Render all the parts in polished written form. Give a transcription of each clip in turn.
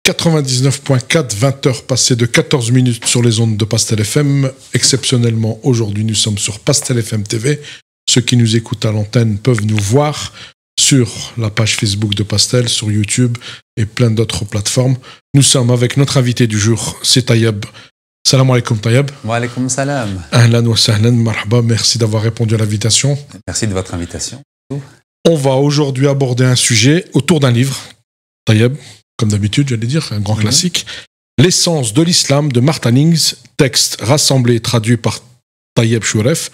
99.4, 20h passées de 14 minutes sur les ondes de Pastel FM. Exceptionnellement, aujourd'hui, nous sommes sur Pastel FM TV. Ceux qui nous écoutent à l'antenne peuvent nous voir sur la page Facebook de Pastel, sur YouTube et plein d'autres plateformes. Nous sommes avec notre invité du jour, c'est Tayeb. Salam alaikum Tayeb. Wa alaikum salam. Ahlan wa sahlan, marhaba, merci d'avoir répondu à l'invitation. Merci de votre invitation. On va aujourd'hui aborder un sujet autour d'un livre, Tayeb, comme d'habitude, j'allais dire, un grand classique. L'essence de l'islam de Martin Hingst, texte rassemblé et traduit par Tayeb Chouref,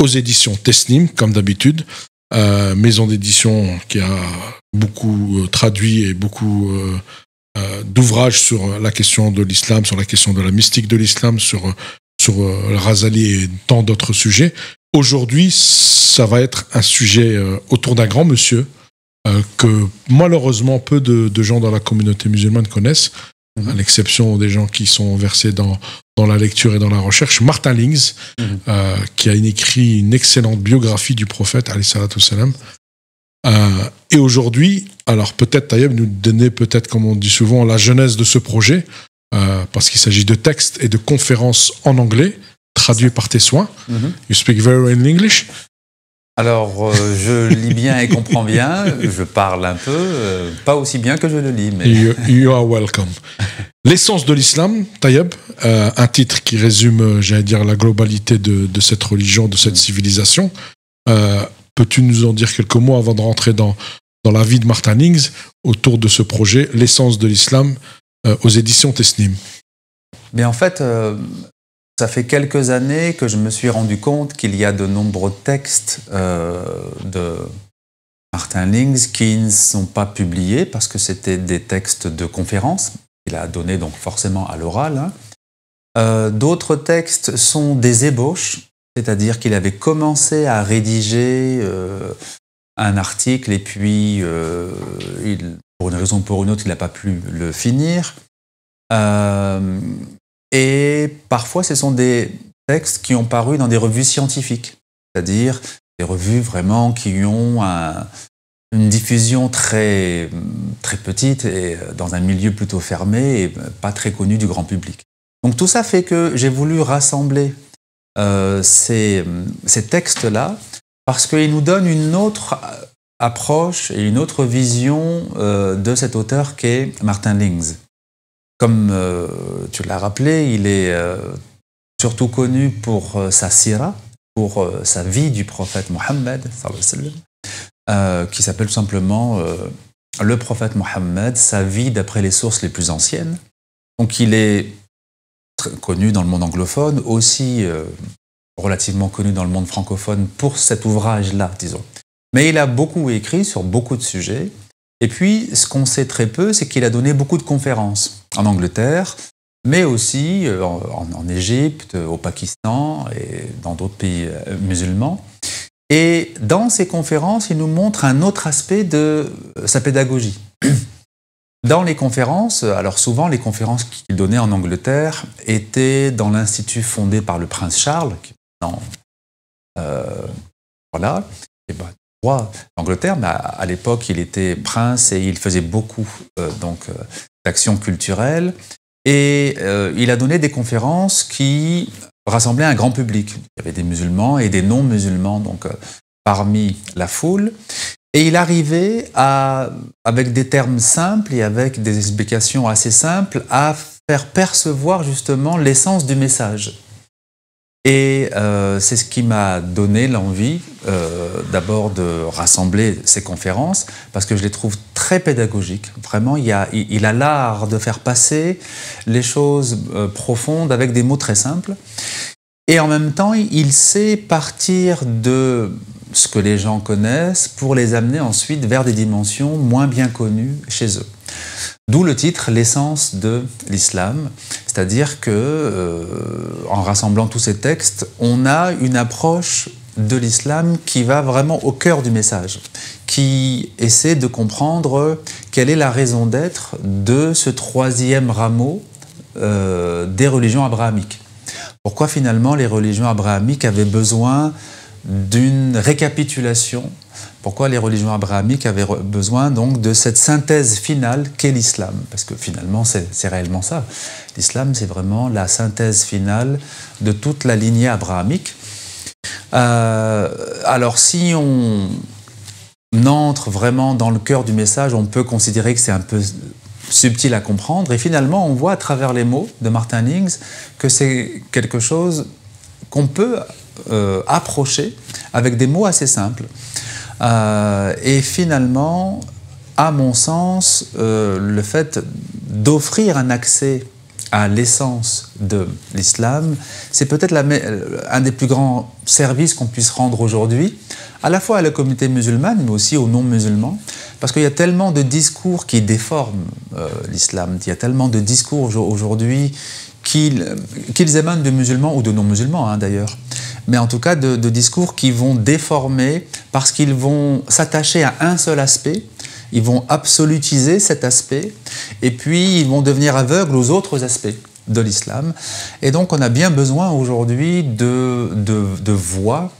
aux éditions Tesnim, comme d'habitude. Maison d'édition qui a beaucoup traduit et beaucoup d'ouvrages sur la question de l'islam, sur la question de la mystique de l'islam, sur le Razali et tant d'autres sujets. Aujourd'hui, ça va être un sujet autour d'un grand monsieur que malheureusement peu de gens dans la communauté musulmane connaissent, à l'exception des gens qui sont versés dans la lecture et dans la recherche. Martin Hingst, qui a écrit une excellente biographie du prophète, alayhi salatu wassalam. Et aujourd'hui, alors peut-être Tayeb nous donner peut-être, comme on dit souvent, la genèse de ce projet, parce qu'il s'agit de textes et de conférences en anglais, traduits par tes soins. You speak very well in English? Alors, je lis bien et comprends bien, je parle un peu, pas aussi bien que je le lis. Mais... You are welcome. L'essence de l'islam, Tayeb, un titre qui résume, j'allais dire, la globalité de cette religion, de cette civilisation. Peux-tu nous en dire quelques mots avant de rentrer dans la vie de Martin Hingst autour de ce projet, l'essence de l'islam, aux éditions Tesnim? Mais en fait... ça fait quelques années que je me suis rendu compte qu'il y a de nombreux textes de Martin Hingst qui ne sont pas publiés parce que c'était des textes de conférences qu'il a donnés donc forcément à l'oral. D'autres textes sont des ébauches, c'est-à-dire qu'il avait commencé à rédiger un article et puis pour une raison ou pour une autre, il n'a pas pu le finir. Et parfois, ce sont des textes qui ont paru dans des revues scientifiques, c'est-à-dire des revues vraiment qui ont une diffusion très, très petite et dans un milieu plutôt fermé et pas très connu du grand public. Donc tout ça fait que j'ai voulu rassembler ces textes-là parce qu'ils nous donnent une autre approche et une autre vision de cet auteur qu'est Martin Hingst. Comme tu l'as rappelé, il est surtout connu pour sa sira, pour sa vie du prophète Mohammed, qui s'appelle tout simplement le prophète Mohammed, sa vie d'après les sources les plus anciennes. Donc il est très connu dans le monde anglophone, aussi relativement connu dans le monde francophone pour cet ouvrage-là, disons. Mais il a beaucoup écrit sur beaucoup de sujets. Et puis, ce qu'on sait très peu, c'est qu'il a donné beaucoup de conférences en Angleterre, mais aussi en Égypte, au Pakistan et dans d'autres pays musulmans. Et dans ces conférences, il nous montre un autre aspect de sa pédagogie. Dans les conférences, alors souvent les conférences qu'il donnait en Angleterre étaient dans l'institut fondé par le prince Charles, qui voilà, et ben, d'Angleterre, mais à l'époque il était prince et il faisait beaucoup d'actions culturelles et il a donné des conférences qui rassemblaient un grand public. Il y avait des musulmans et des non-musulmans donc parmi la foule et il arrivait avec des termes simples et avec des explications assez simples à faire percevoir justement l'essence du message. Et c'est ce qui m'a donné l'envie d'abord de rassembler ces conférences parce que je les trouve très pédagogiques. Vraiment, il a l'art de faire passer les choses profondes avec des mots très simples. Et en même temps, il sait partir de ce que les gens connaissent pour les amener ensuite vers des dimensions moins bien connues chez eux. D'où le titre, l'essence de l'islam, c'est-à-dire que en rassemblant tous ces textes, on a une approche de l'islam qui va vraiment au cœur du message, qui essaie de comprendre quelle est la raison d'être de ce troisième rameau des religions abrahamiques. Pourquoi finalement les religions abrahamiques avaient besoin d'une récapitulation. Pourquoi les religions abrahamiques avaient besoin donc de cette synthèse finale qu'est l'islam? Parce que finalement, c'est réellement ça. L'islam, c'est vraiment la synthèse finale de toute la lignée abrahamique. Alors, si on entre vraiment dans le cœur du message, on peut considérer que c'est un peu subtil à comprendre. Et finalement, on voit à travers les mots de Martin Hingst que c'est quelque chose qu'on peut approcher avec des mots assez simples. Et finalement, à mon sens, le fait d'offrir un accès à l'essence de l'islam, c'est peut-être un des plus grands services qu'on puisse rendre aujourd'hui, à la fois à la communauté musulmane, mais aussi aux non-musulmans, parce qu'il y a tellement de discours qui déforment l'islam, il y a tellement de discours aujourd'hui qu'ils émanent de musulmans ou de non-musulmans d'ailleurs, mais en tout cas de discours qui vont déformer parce qu'ils vont s'attacher à un seul aspect, ils vont absolutiser cet aspect, et puis ils vont devenir aveugles aux autres aspects de l'islam. Et donc on a bien besoin aujourd'hui de voix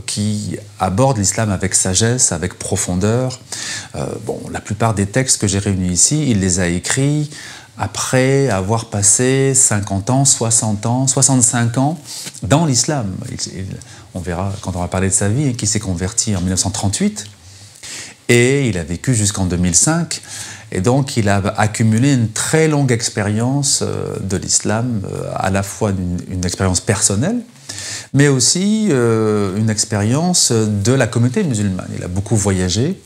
qui abordent l'islam avec sagesse, avec profondeur. La plupart des textes que j'ai réunis ici, il les a écrits après avoir passé 50 ans, 60 ans, 65 ans dans l'islam. On verra quand on va parler de sa vie, qui s'est converti en 1938, et il a vécu jusqu'en 2005, et donc il a accumulé une très longue expérience de l'islam, à la fois une expérience personnelle, mais aussi une expérience de la communauté musulmane. Il a beaucoup voyagé,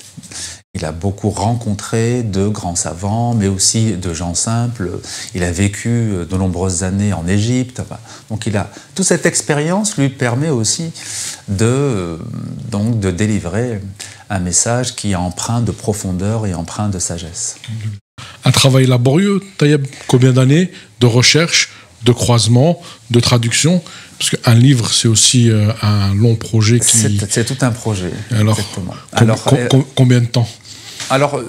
il a beaucoup rencontré de grands savants, mais aussi de gens simples. Il a vécu de nombreuses années en Égypte. Donc toute cette expérience lui permet aussi de délivrer un message qui est empreint de profondeur et empreint de sagesse. Un travail laborieux, Tayeb, combien d'années de recherche, de croisement, de traduction? Parce qu'un livre, c'est aussi un long projet qui... C'est tout un projet, alors, exactement. Combien de temps? Alors,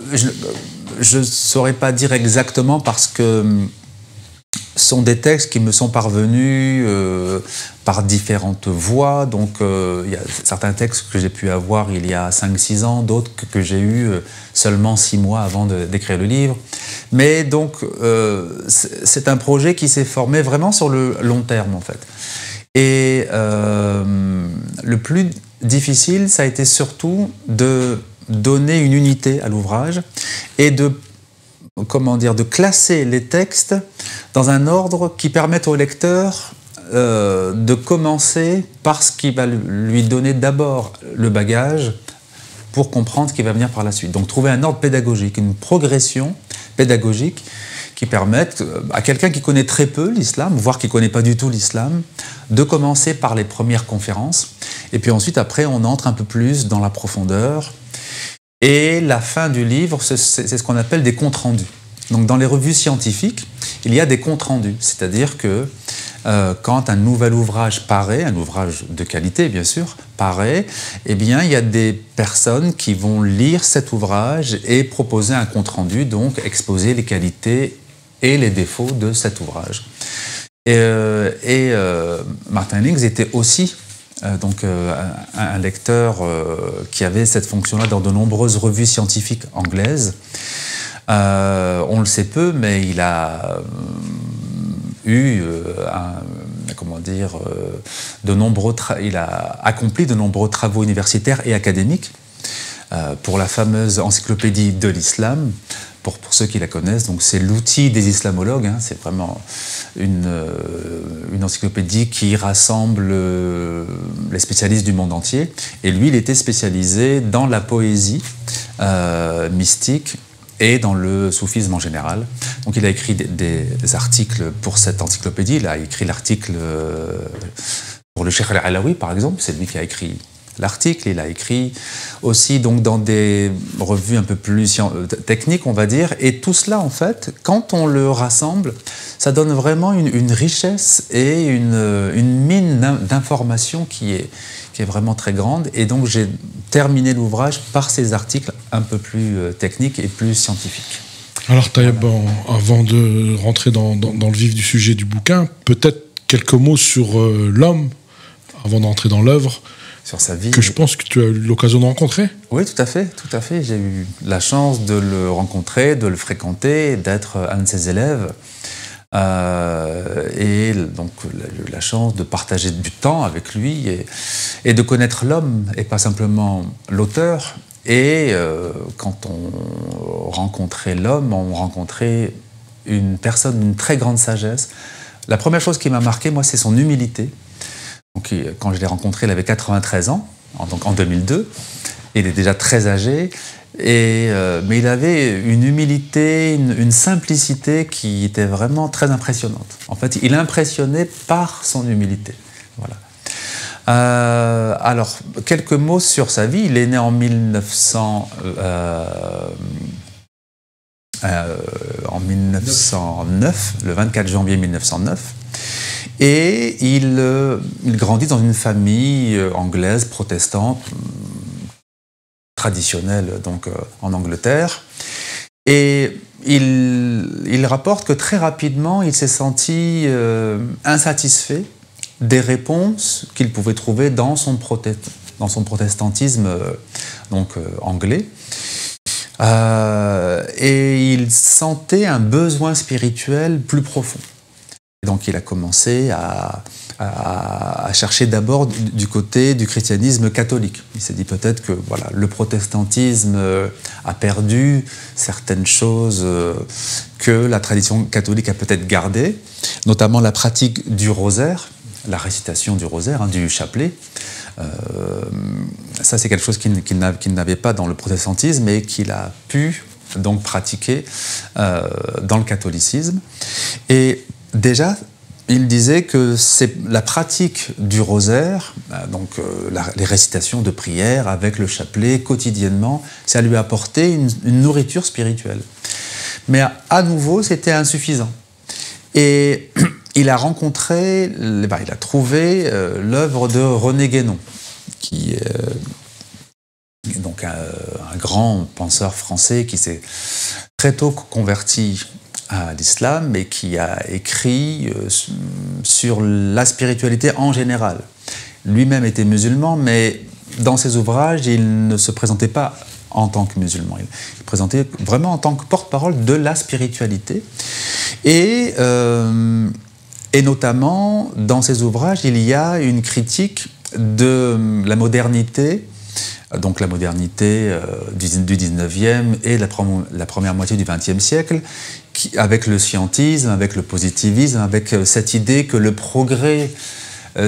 je ne saurais pas dire exactement parce que ce sont des textes qui me sont parvenus par différentes voies. Donc, il y a certains textes que j'ai pu avoir il y a 5-6 ans, d'autres que j'ai eu seulement 6 mois avant d'écrire le livre. Mais donc, c'est un projet qui s'est formé vraiment sur le long terme, en fait. Et le plus difficile, ça a été surtout de donner une unité à l'ouvrage et de classer les textes dans un ordre qui permette au lecteur de commencer par ce qui va lui donner d'abord le bagage pour comprendre ce qui va venir par la suite. Donc trouver un ordre pédagogique, une progression pédagogique qui permette à quelqu'un qui connaît très peu l'islam, voire qui ne connaît pas du tout l'islam, de commencer par les premières conférences. Et puis ensuite, après, on entre un peu plus dans la profondeur. Et la fin du livre, c'est ce qu'on appelle des comptes rendus. Donc dans les revues scientifiques, il y a des comptes rendus. C'est-à-dire que quand un nouvel ouvrage paraît, un ouvrage de qualité bien sûr, paraît, eh bien il y a des personnes qui vont lire cet ouvrage et proposer un compte rendu, donc exposer les qualités et les défauts de cet ouvrage. Martin Hingst était aussi un lecteur qui avait cette fonction-là dans de nombreuses revues scientifiques anglaises. On le sait peu, mais il a eu il a accompli de nombreux travaux universitaires et académiques pour la fameuse encyclopédie de l'islam. Pour ceux qui la connaissent, donc c'est l'outil des islamologues, c'est vraiment une encyclopédie qui rassemble les spécialistes du monde entier. Et lui, il était spécialisé dans la poésie mystique et dans le soufisme en général. Donc il a écrit des articles pour cette encyclopédie. Il a écrit l'article pour le Cheikh Al-Alawi, par exemple, c'est lui qui a écrit l'article. Il a écrit aussi donc dans des revues un peu plus techniques, on va dire. Et tout cela, en fait, quand on le rassemble, ça donne vraiment une richesse et une mine d'informations qui est vraiment très grande. Et donc j'ai terminé l'ouvrage par ces articles un peu plus techniques et plus scientifiques. Alors Tayeb, avant de rentrer dans le vif du sujet du bouquin, peut-être quelques mots sur l'homme avant d'entrer dans l'œuvre, sur sa vie. Que je pense que tu as eu l'occasion de rencontrer. Oui, tout à fait. J'ai eu la chance de le rencontrer, de le fréquenter, d'être un de ses élèves. Et donc la chance de partager du temps avec lui et de connaître l'homme et pas simplement l'auteur. Et quand on rencontrait l'homme, on rencontrait une personne d'une très grande sagesse. La première chose qui m'a marqué, moi, c'est son humilité. Donc, quand je l'ai rencontré, il avait 93 ans, donc en 2002. Il est déjà très âgé, mais il avait une humilité, une simplicité qui était vraiment très impressionnante. En fait, il impressionnait par son humilité. Voilà. Alors, quelques mots sur sa vie. Il est né en 1909, le 24 janvier 1909. Et il grandit dans une famille anglaise, protestante, traditionnelle donc, en Angleterre. Et il rapporte que très rapidement, il s'est senti insatisfait des réponses qu'il pouvait trouver dans son protestantisme donc, anglais. Et il sentait un besoin spirituel plus profond. Et donc il a commencé à chercher d'abord du côté du christianisme catholique. Il s'est dit peut-être que voilà, le protestantisme a perdu certaines choses que la tradition catholique a peut-être gardées, notamment la pratique du rosaire, la récitation du rosaire, du chapelet. Ça, c'est quelque chose qu'il n'avait pas dans le protestantisme et qu'il a pu donc pratiquer dans le catholicisme. Et déjà, il disait que c'est la pratique du rosaire, donc les récitations de prière avec le chapelet quotidiennement, ça lui a apporté une nourriture spirituelle. Mais à nouveau, c'était insuffisant. Et il a rencontré, il a trouvé l'œuvre de René Guénon, qui est donc un grand penseur français qui s'est très tôt converti à l'islam et qui a écrit sur la spiritualité en général. Lui-même était musulman, mais dans ses ouvrages, il ne se présentait pas en tant que musulman. Il présentait vraiment en tant que porte-parole de la spiritualité. Et notamment, dans ses ouvrages, il y a une critique de la modernité, donc la modernité du 19e et de la première moitié du 20e siècle, avec le scientisme, avec le positivisme, avec cette idée que le progrès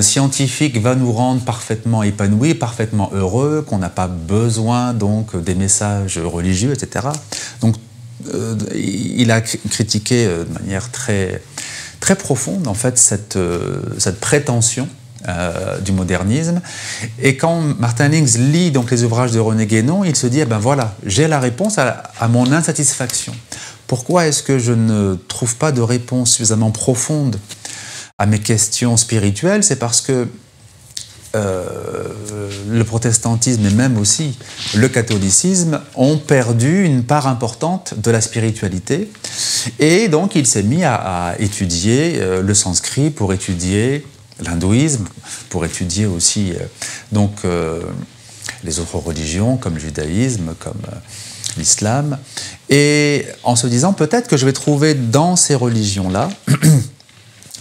scientifique va nous rendre parfaitement épanouis, parfaitement heureux, qu'on n'a pas besoin donc des messages religieux, etc. Donc il a critiqué de manière très, très profonde en fait cette prétention du modernisme. Et quand Martin Lings lit donc les ouvrages de René Guénon, il se dit ben voilà, j'ai la réponse à mon insatisfaction. Pourquoi est-ce que je ne trouve pas de réponse suffisamment profonde à mes questions spirituelles? C'est parce que le protestantisme et même aussi le catholicisme ont perdu une part importante de la spiritualité. Et donc il s'est mis à étudier le sanskrit pour étudier l'hindouisme, pour étudier aussi donc, les autres religions comme le judaïsme, comme l'islam, et en se disant peut-être que je vais trouver dans ces religions-là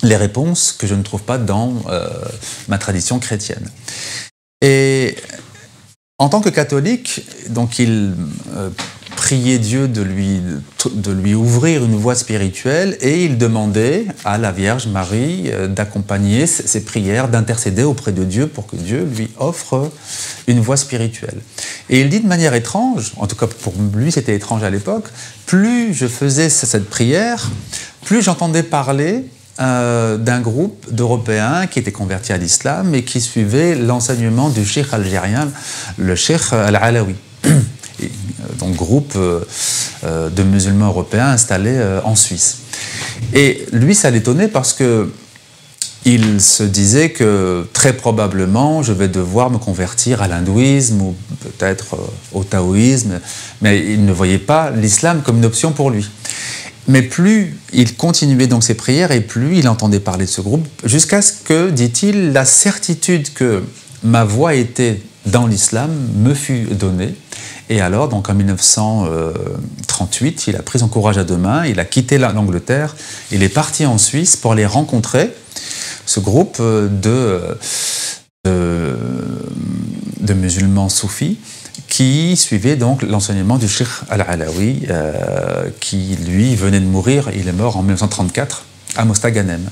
les réponses que je ne trouve pas dans ma tradition chrétienne. Et en tant que catholique, donc il priait Dieu de lui ouvrir une voie spirituelle et il demandait à la Vierge Marie d'accompagner ses prières, d'intercéder auprès de Dieu pour que Dieu lui offre une voie spirituelle. Et il dit de manière étrange, en tout cas pour lui c'était étrange à l'époque, plus je faisais cette prière, plus j'entendais parler d'un groupe d'Européens qui étaient convertis à l'islam et qui suivaient l'enseignement du cheikh algérien, le cheikh Al-Alawi. Donc groupe de musulmans européens installés en Suisse. Et lui, ça l'étonnait parce que il se disait que très probablement je vais devoir me convertir à l'hindouisme ou peut-être au taoïsme, mais il ne voyait pas l'islam comme une option pour lui. Mais plus il continuait donc ses prières et plus il entendait parler de ce groupe, jusqu'à ce que, dit-il, la certitude que ma voix était dans l'islam me fut donnée. Et alors, donc en 1938, il a pris son courage à deux mains, il a quitté l'Angleterre, il est parti en Suisse pour aller rencontrer ce groupe de musulmans soufis qui suivaient donc l'enseignement du Cheikh Al-Alawi, qui lui venait de mourir, il est mort en 1934 à Mostaganem.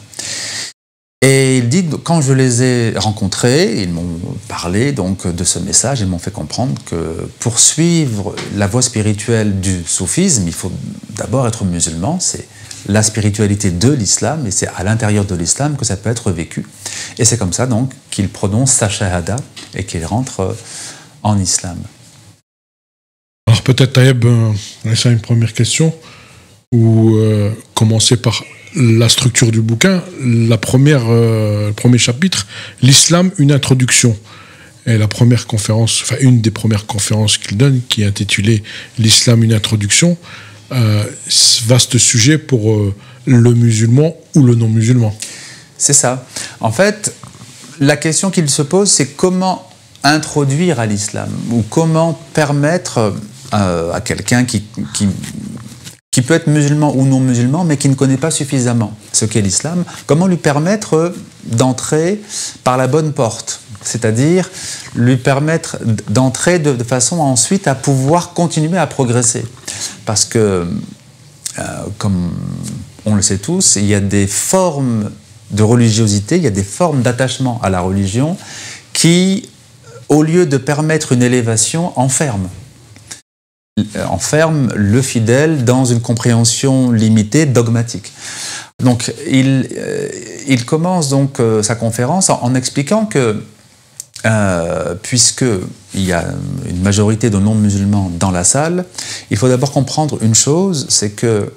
Et il dit, quand je les ai rencontrés, ils m'ont parlé donc de ce message, ils m'ont fait comprendre que pour suivre la voie spirituelle du soufisme, il faut d'abord être musulman, c'est la spiritualité de l'islam, et c'est à l'intérieur de l'islam que ça peut être vécu. Et c'est comme ça donc qu'il prononce sa shahada et qu'il rentre en islam. Alors peut-être, Taïeb, laissez une première question, ou commencer par la structure du bouquin. Le premier chapitre, l'islam, une introduction. Et la première conférence, enfin une des premières conférences qu'il donne, qui est intitulée l'islam, une introduction, vaste sujet pour le musulman ou le non-musulman. C'est ça. En fait, la question qu'il se pose, c'est comment introduire à l'islam, ou comment permettre à quelqu'un qui peut être musulman ou non musulman, mais qui ne connaît pas suffisamment ce qu'est l'islam, comment lui permettre d'entrer par la bonne porte, c'est-à-dire lui permettre d'entrer de façon ensuite à pouvoir continuer à progresser. Parce que, comme on le sait tous, il y a des formes de religiosité, il y a des formes d'attachement à la religion qui, au lieu de permettre une élévation, enferment le fidèle dans une compréhension limitée, dogmatique. Donc, il commence donc sa conférence en expliquant que, puisqu'il y a une majorité de non-musulmans dans la salle, il faut d'abord comprendre une chose, c'est que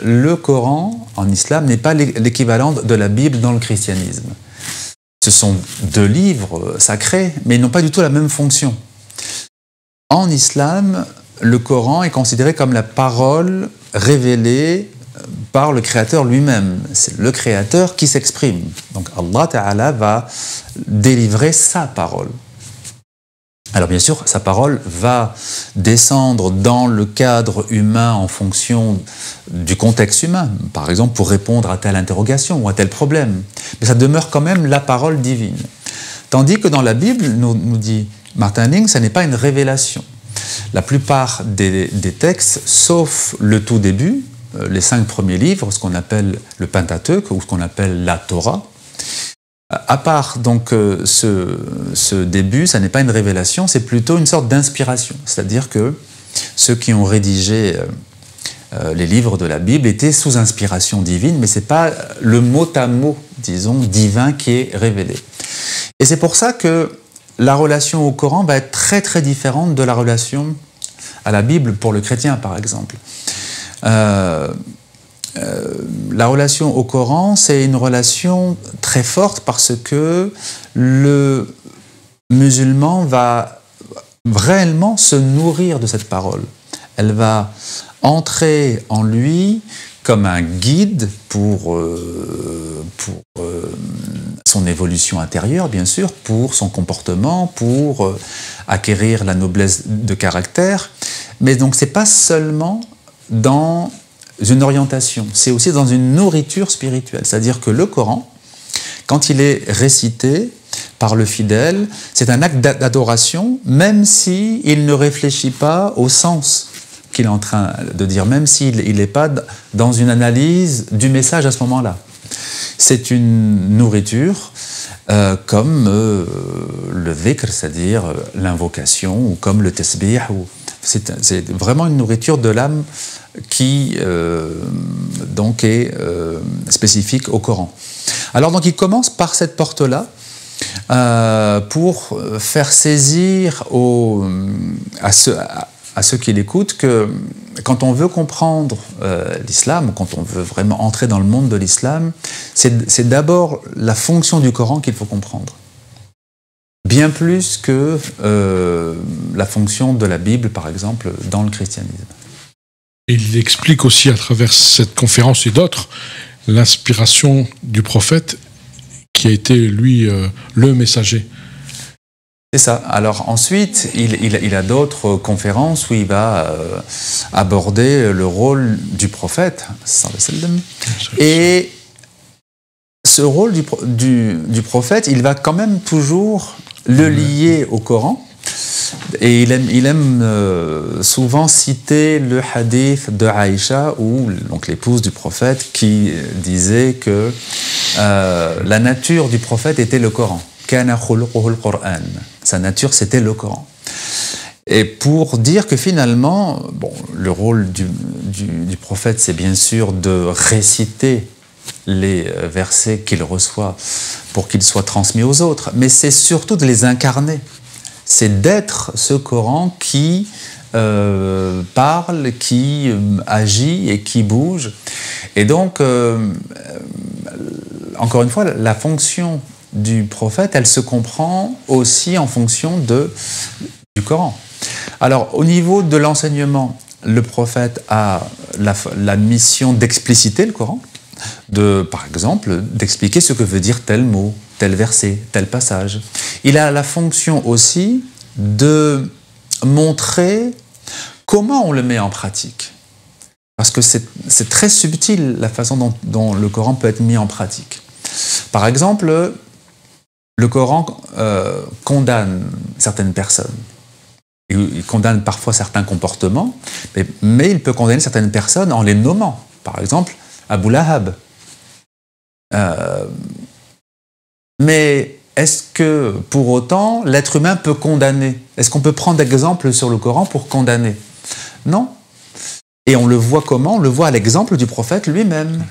le Coran, en islam, n'est pas l'équivalent de la Bible dans le christianisme. Ce sont deux livres sacrés, mais ils n'ont pas du tout la même fonction. En islam, le Coran est considéré comme la parole révélée par le Créateur lui-même. C'est le Créateur qui s'exprime. Donc Allah Ta'ala va délivrer sa parole. Alors bien sûr, sa parole va descendre dans le cadre humain en fonction du contexte humain, par exemple pour répondre à telle interrogation ou à tel problème. Mais ça demeure quand même la parole divine. Tandis que dans la Bible, nous dit Martin Ling, ça n'est pas une révélation. La plupart des textes, sauf le tout début, les 5 premiers livres, ce qu'on appelle le Pentateuque ou ce qu'on appelle la Torah, à part donc ce début, ça n'est pas une révélation, c'est plutôt une sorte d'inspiration. C'est-à-dire que ceux qui ont rédigé les livres de la Bible étaient sous inspiration divine, mais ce n'est pas le mot à mot, disons, divin qui est révélé. Et c'est pour ça que la relation au Coran va être très très différente de la relation à la Bible pour le chrétien, par exemple. La relation au Coran, c'est une relation très forte parce que le musulman va réellement se nourrir de cette parole. Elle va entrer en lui comme un guide pour son évolution intérieure, bien sûr, pour son comportement, pour acquérir la noblesse de caractère. Mais donc, ce n'est pas seulement dans une orientation, c'est aussi dans une nourriture spirituelle. C'est-à-dire que le Coran, quand il est récité par le fidèle, c'est un acte d'adoration, même s'il ne réfléchit pas au sens qu'il est en train de dire, même s'il n'est pas dans une analyse du message à ce moment-là. C'est une nourriture comme le dhikr, c'est-à-dire l'invocation, ou comme le tasbih. C'est vraiment une nourriture de l'âme qui donc est spécifique au Coran. Alors donc il commence par cette porte-là pour faire saisir à ceux qui l'écoutent que quand on veut comprendre l'islam, quand on veut vraiment entrer dans le monde de l'islam, c'est d'abord la fonction du Coran qu'il faut comprendre. Bien plus que la fonction de la Bible, par exemple, dans le christianisme. Et il explique aussi à travers cette conférence et d'autres l'inspiration du prophète qui a été, lui, le messager. C'est ça. Alors ensuite, il a d'autres conférences où il va aborder le rôle du prophète. Et ce rôle du prophète, il va quand même toujours le lier au Coran. Et il aime souvent citer le hadith de Aïcha, donc l'épouse du prophète, qui disait que la nature du prophète était le Coran. Kana khuluquhu al-Qur'an. Sa nature, c'était le Coran. Et pour dire que finalement, bon, le rôle du prophète, c'est bien sûr de réciter les versets qu'il reçoit pour qu'ils soient transmis aux autres, mais c'est surtout de les incarner. C'est d'être ce Coran qui parle, qui agit et qui bouge. Et donc, encore une fois, la fonction du prophète, elle se comprend aussi en fonction du Coran. Alors, au niveau de l'enseignement, le prophète a la mission d'expliciter le Coran, par exemple, d'expliquer ce que veut dire tel mot, tel verset, tel passage. Il a la fonction aussi de montrer comment on le met en pratique. Parce que c'est très subtil la façon dont le Coran peut être mis en pratique. Par exemple, le Coran condamne certaines personnes. Il condamne parfois certains comportements, mais il peut condamner certaines personnes en les nommant. Par exemple, Abu Lahab. Mais est-ce que, pour autant, l'être humain peut condamner? Est-ce qu'on peut prendre d'exemple sur le Coran pour condamner? Non. Et on le voit comment? On le voit à l'exemple du prophète lui-même.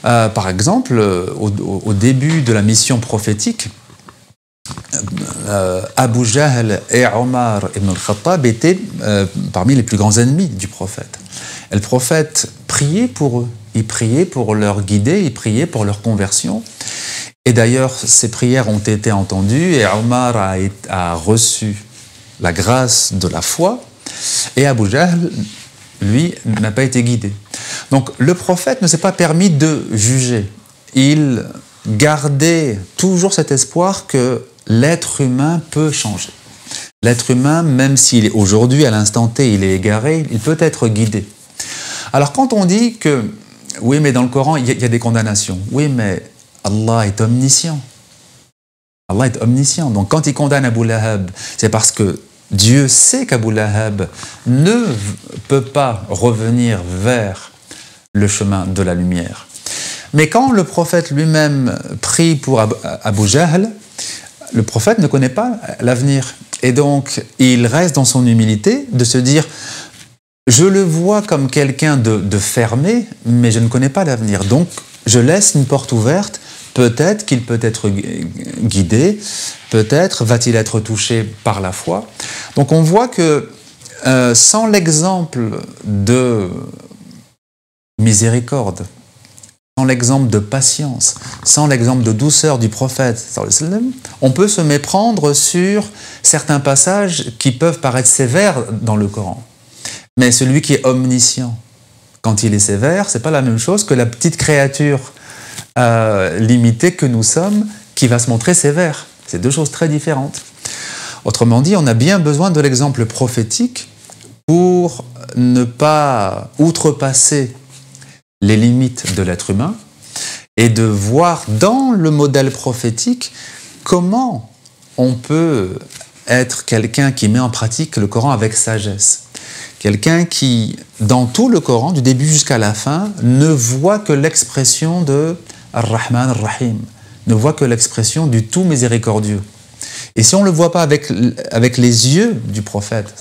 Par exemple, au début de la mission prophétique, Abu Jahl et Omar ibn al-Khattab étaient parmi les plus grands ennemis du prophète. Et le prophète priait pour eux. Il priait pour leur guider, il priait pour leur conversion. Et d'ailleurs, ces prières ont été entendues et Omar a reçu la grâce de la foi et Abu Jahl, lui, n'a pas été guidé. Donc le prophète ne s'est pas permis de juger. Il gardait toujours cet espoir que l'être humain peut changer. L'être humain, même s'il est aujourd'hui, à l'instant T, il est égaré, il peut être guidé. Alors quand on dit que, oui, mais dans le Coran, il y a des condamnations. Oui, mais Allah est omniscient. Allah est omniscient. Donc quand il condamne Abu Lahab, c'est parce que Dieu sait qu'Abu Lahab ne peut pas revenir vers le chemin de la lumière. Mais quand le prophète lui-même prie pour Abu Jahl, le prophète ne connaît pas l'avenir. Et donc, il reste dans son humilité de se dire « Je le vois comme quelqu'un de fermé, mais je ne connais pas l'avenir. Donc, je laisse une porte ouverte. Peut-être qu'il peut être guidé, peut-être va-t-il être touché par la foi. » Donc on voit que sans l'exemple de miséricorde, sans l'exemple de patience, sans l'exemple de douceur du prophète, on peut se méprendre sur certains passages qui peuvent paraître sévères dans le Coran. Mais celui qui est omniscient, quand il est sévère, c'est pas la même chose que la petite créature limitée que nous sommes qui va se montrer sévère. C'est deux choses très différentes. Autrement dit, on a bien besoin de l'exemple prophétique pour ne pas outrepasser les limites de l'être humain et de voir dans le modèle prophétique comment on peut être quelqu'un qui met en pratique le Coran avec sagesse. Quelqu'un qui, dans tout le Coran, du début jusqu'à la fin, ne voit que l'expression de Ar-Rahman Ar-Rahim, ne voit que l'expression du tout miséricordieux. Et si on ne le voit pas avec les yeux du prophète,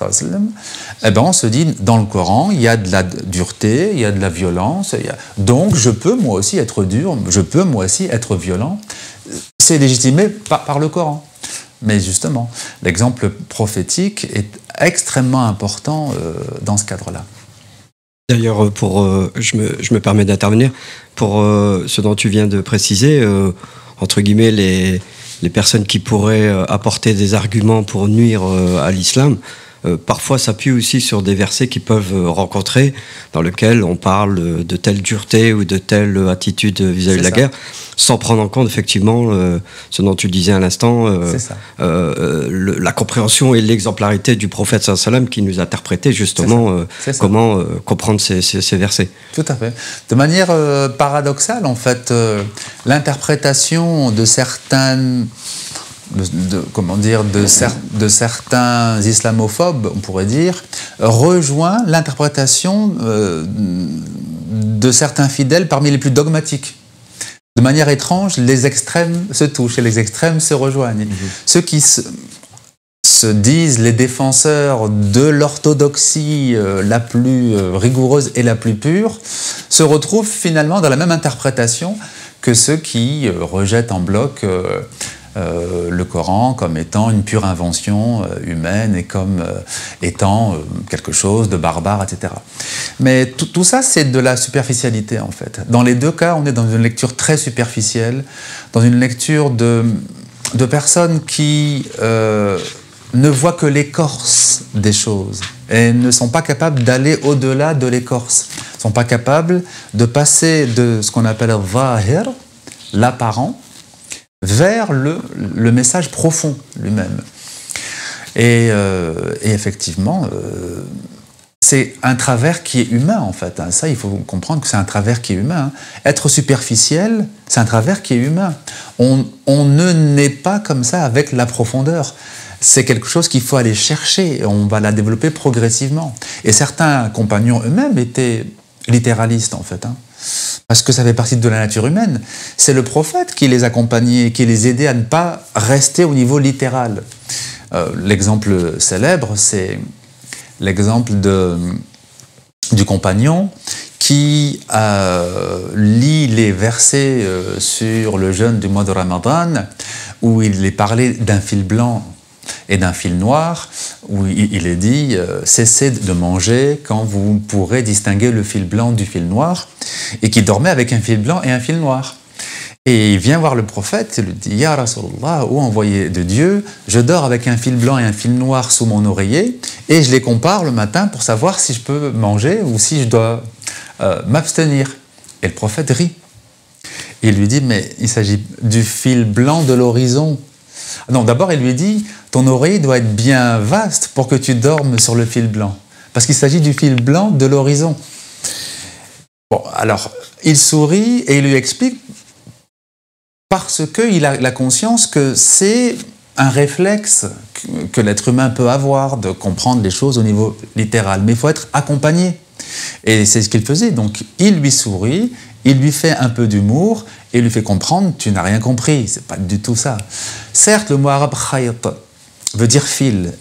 eh ben on se dit, dans le Coran, il y a de la dureté, il y a de la violence, donc je peux moi aussi être dur, je peux moi aussi être violent. C'est légitimé par le Coran. Mais justement, l'exemple prophétique est extrêmement important dans ce cadre-là. D'ailleurs, je me permets d'intervenir, pour ce dont tu viens de préciser, entre guillemets, les personnes qui pourraient apporter des arguments pour nuire à l'islam, parfois s'appuie aussi sur des versets qu'ils peuvent rencontrer, dans lesquels on parle de telle dureté ou de telle attitude vis-à-vis de la guerre, sans prendre en compte effectivement ce dont tu disais à l'instant, la compréhension et l'exemplarité du prophète sallallahu alayhi wa sallam qui nous a interprété justement comment comprendre ces versets. Tout à fait. De manière paradoxale, en fait, l'interprétation de certaines... de certains islamophobes, on pourrait dire, rejoint l'interprétation de certains fidèles parmi les plus dogmatiques. De manière étrange, les extrêmes se touchent et les extrêmes se rejoignent. Ceux qui se disent les défenseurs de l'orthodoxie la plus rigoureuse et la plus pure se retrouvent finalement dans la même interprétation que ceux qui rejettent en bloc le Coran comme étant une pure invention humaine et comme étant quelque chose de barbare, etc. Mais tout ça, c'est de la superficialité, en fait. Dans les deux cas, on est dans une lecture très superficielle, dans une lecture de personnes qui ne voient que l'écorce des choses et ne sont pas capables d'aller au-delà de l'écorce. Ne sont pas capables de passer de ce qu'on appelle zahir, l'apparent, vers le message profond lui-même. Et effectivement, c'est un travers qui est humain, en fait. Ça, il faut comprendre que c'est un travers qui est humain. Être superficiel, c'est un travers qui est humain. On ne naît pas comme ça avec la profondeur. C'est quelque chose qu'il faut aller chercher, et on va la développer progressivement. Et certains compagnons eux-mêmes étaient littéralistes, en fait, parce que ça fait partie de la nature humaine. C'est le prophète qui les accompagnait, qui les aidait à ne pas rester au niveau littéral. L'exemple célèbre, c'est l'exemple du compagnon qui lit les versets sur le jeûne du mois de Ramadan, où il est parlé d'un fil blanc et d'un fil noir, où il est dit « Cessez de manger quand vous pourrez distinguer le fil blanc du fil noir », et qui dormait avec un fil blanc et un fil noir. Et il vient voir le prophète et lui dit « Ya Rasulallah, ô envoyé de Dieu, je dors avec un fil blanc et un fil noir sous mon oreiller, et je les compare le matin pour savoir si je peux manger ou si je dois m'abstenir. » Et le prophète rit. Et il lui dit « Mais il s'agit du fil blanc de l'horizon. » Non, d'abord il lui dit « Ton oreille doit être bien vaste pour que tu dormes sur le fil blanc. » Parce qu'il s'agit du fil blanc de l'horizon. Bon, alors, il sourit et il lui explique parce qu'il a la conscience que c'est un réflexe que l'être humain peut avoir de comprendre les choses au niveau littéral. Mais il faut être accompagné. Et c'est ce qu'il faisait. Donc, il lui sourit, il lui fait un peu d'humour et lui fait comprendre « tu n'as rien compris, c'est pas du tout ça ». Certes, le mot arabe « khayt » veut dire fil,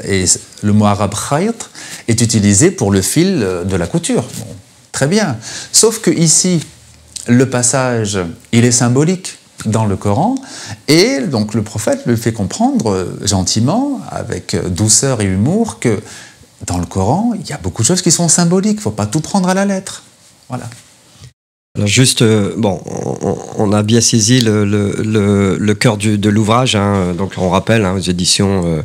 et le mot arabe « khayt » est utilisé pour le fil de la couture. Bon, très bien. Sauf que ici, le passage, il est symbolique dans le Coran, et donc le prophète lui fait comprendre gentiment, avec douceur et humour, que dans le Coran, il y a beaucoup de choses qui sont symboliques, il ne faut pas tout prendre à la lettre. Voilà. Alors juste, bon, on a bien saisi le cœur de l'ouvrage, hein, donc on rappelle aux éditions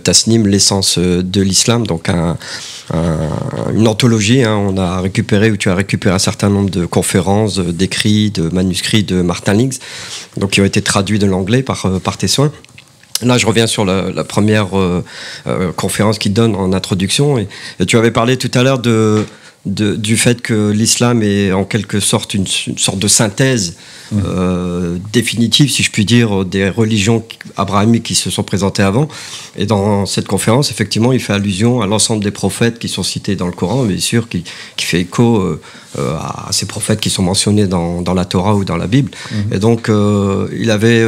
Tasnim, l'essence de l'islam, donc une anthologie, hein, on a récupéré, ou tu as récupéré un certain nombre de conférences, d'écrits, de manuscrits de Martin Lings, donc qui ont été traduits de l'anglais par tes soins. Là, je reviens sur la première conférence qu'il donne en introduction, et tu avais parlé tout à l'heure du fait que l'islam est en quelque sorte une sorte de synthèse définitive, si je puis dire, des religions abrahamiques qui se sont présentées avant. Et dans cette conférence, effectivement, il fait allusion à l'ensemble des prophètes qui sont cités dans le Coran, bien sûr, qui fait écho à ces prophètes qui sont mentionnés dans la Torah ou dans la Bible. Et donc, il avait...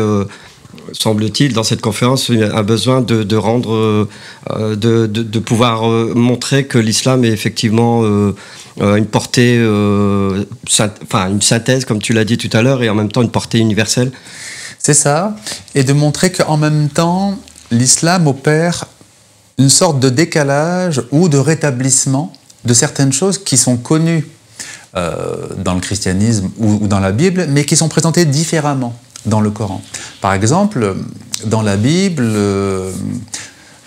semble-t-il, dans cette conférence, un besoin de rendre, de pouvoir montrer que l'islam est effectivement une portée, une synthèse, comme tu l'as dit tout à l'heure, et en même temps une portée universelle. C'est ça, et de montrer qu'en même temps, l'islam opère une sorte de décalage ou de rétablissement de certaines choses qui sont connues dans le christianisme ou dans la Bible, mais qui sont présentées différemment dans le Coran. Par exemple, dans la Bible,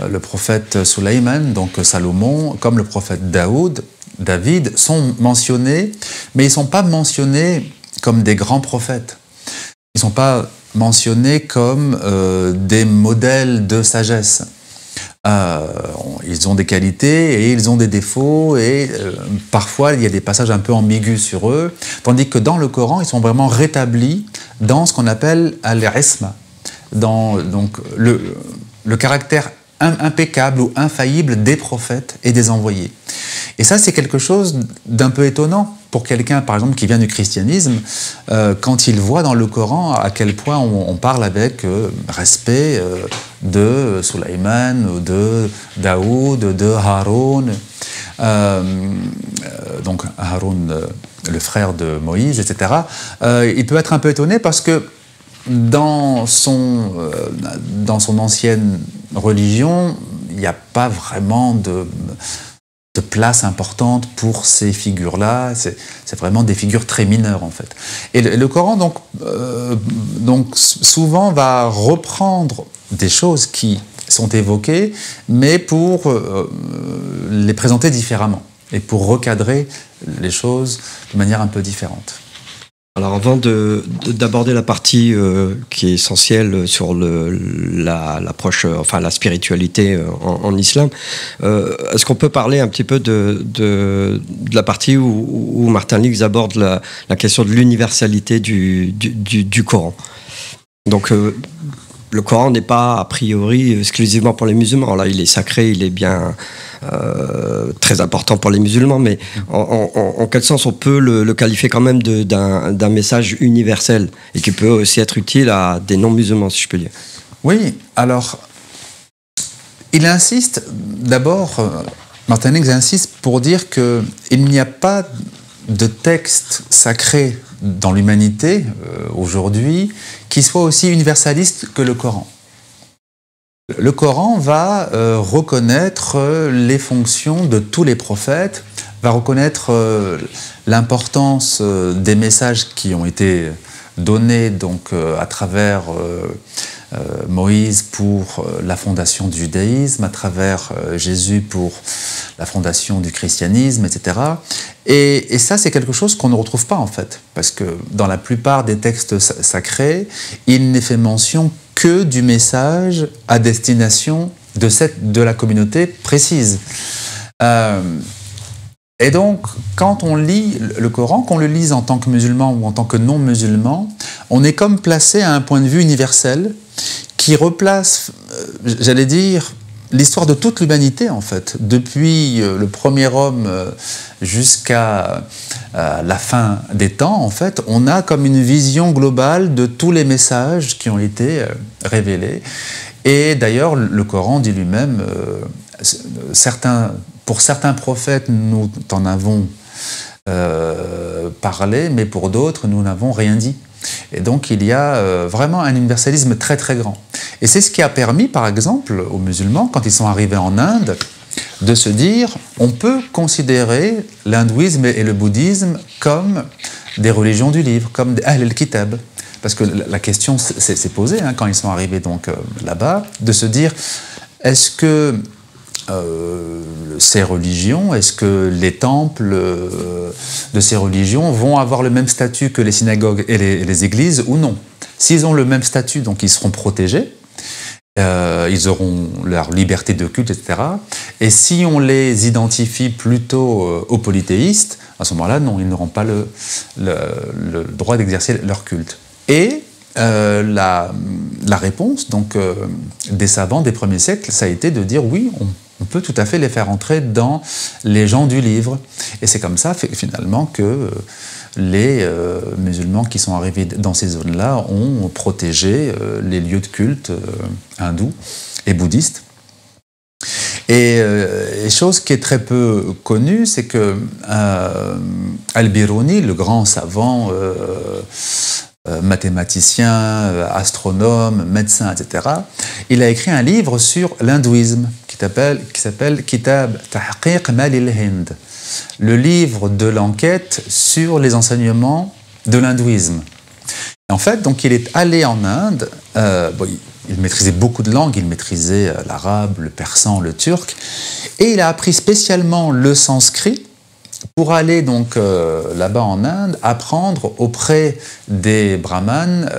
le prophète Sulayman, donc Salomon, comme le prophète David, sont mentionnés, mais ils ne sont pas mentionnés comme des grands prophètes. Ils ne sont pas mentionnés comme des modèles de sagesse. Ils ont des qualités et ils ont des défauts et parfois il y a des passages un peu ambigus sur eux, tandis que dans le Coran, ils sont vraiment rétablis dans ce qu'on appelle al-isma, dans donc, le caractère impeccable ou infaillible des prophètes et des envoyés. Et ça, c'est quelque chose d'un peu étonnant pour quelqu'un, par exemple, qui vient du christianisme, quand il voit dans le Coran à quel point on parle avec respect de Sulayman, de Daoud, de Haroun, donc Haroun, le frère de Moïse, etc. Il peut être un peu étonné parce que dans son ancienne religion, il n'y a pas vraiment de place importante pour ces figures-là. C'est vraiment des figures très mineures, en fait. Et le Coran, donc souvent, va reprendre des choses qui sont évoquées, mais pour les présenter différemment et pour recadrer les choses de manière un peu différente. Alors avant d'aborder la partie qui est essentielle sur l'approche, enfin la spiritualité en islam, est-ce qu'on peut parler un petit peu de la partie où Martin Lings aborde la question de l'universalité du Coran. Donc le Coran n'est pas a priori exclusivement pour les musulmans. Là, il est sacré, il est bien très important pour les musulmans, mais en quel sens on peut le qualifier quand même d'un message universel et qui peut aussi être utile à des non-musulmans, si je peux dire. Oui, alors, il insiste, d'abord, Martin Lings insiste pour dire qu'il n'y a pas de texte sacré dans l'humanité, aujourd'hui, qui soit aussi universaliste que le Coran. Le Coran va reconnaître les fonctions de tous les prophètes, va reconnaître l'importance des messages qui ont été donnés donc, à travers Moïse pour la fondation du judaïsme, à travers Jésus pour la fondation du christianisme, etc. Et ça, c'est quelque chose qu'on ne retrouve pas, en fait, parce que dans la plupart des textes sacrés, il n'est fait mention que du message à destination de la communauté précise. Et donc, quand on lit le Coran, qu'on le lise en tant que musulman ou en tant que non-musulman, on est comme placé à un point de vue universel qui replace, j'allais dire, l'histoire de toute l'humanité, en fait. Depuis le premier homme jusqu'à la fin des temps, en fait, on a comme une vision globale de tous les messages qui ont été révélés. Et d'ailleurs, le Coran dit lui-même, pour certains prophètes, nous en avons parlé, mais pour d'autres, nous n'avons rien dit. Et donc, il y a vraiment un universalisme très, très grand. Et c'est ce qui a permis, par exemple, aux musulmans, quand ils sont arrivés en Inde, de se dire, on peut considérer l'hindouisme et le bouddhisme comme des religions du livre, comme des Ahl al-Kitab. Parce que la question s'est posée, hein, quand ils sont arrivés donc, là-bas, de se dire, est-ce que ces religions, est-ce que les temples de ces religions vont avoir le même statut que les synagogues et les églises ou non? S'ils ont le même statut, donc ils seront protégés, ils auront leur liberté de culte, etc. Et si on les identifie plutôt aux polythéistes, à ce moment-là, non, ils n'auront pas le droit d'exercer leur culte. Et la réponse donc, des savants des premiers siècles, ça a été de dire oui, on peut tout à fait les faire entrer dans les gens du livre. Et c'est comme ça, finalement, que les musulmans qui sont arrivés dans ces zones-là ont protégé les lieux de culte hindous et bouddhistes. Et chose qui est très peu connue, c'est que Al-Biruni, le grand savant mathématicien, astronome, médecin, etc., il a écrit un livre sur l'hindouisme qui s'appelle Kitab Tahqiq Malil Hind, le livre de l'enquête sur les enseignements de l'hindouisme. En fait, donc, il est allé en Inde, il maîtrisait beaucoup de langues, il maîtrisait l'arabe, le persan, le turc, et il a appris spécialement le sanskrit pour aller donc là-bas en Inde apprendre auprès des brahmanes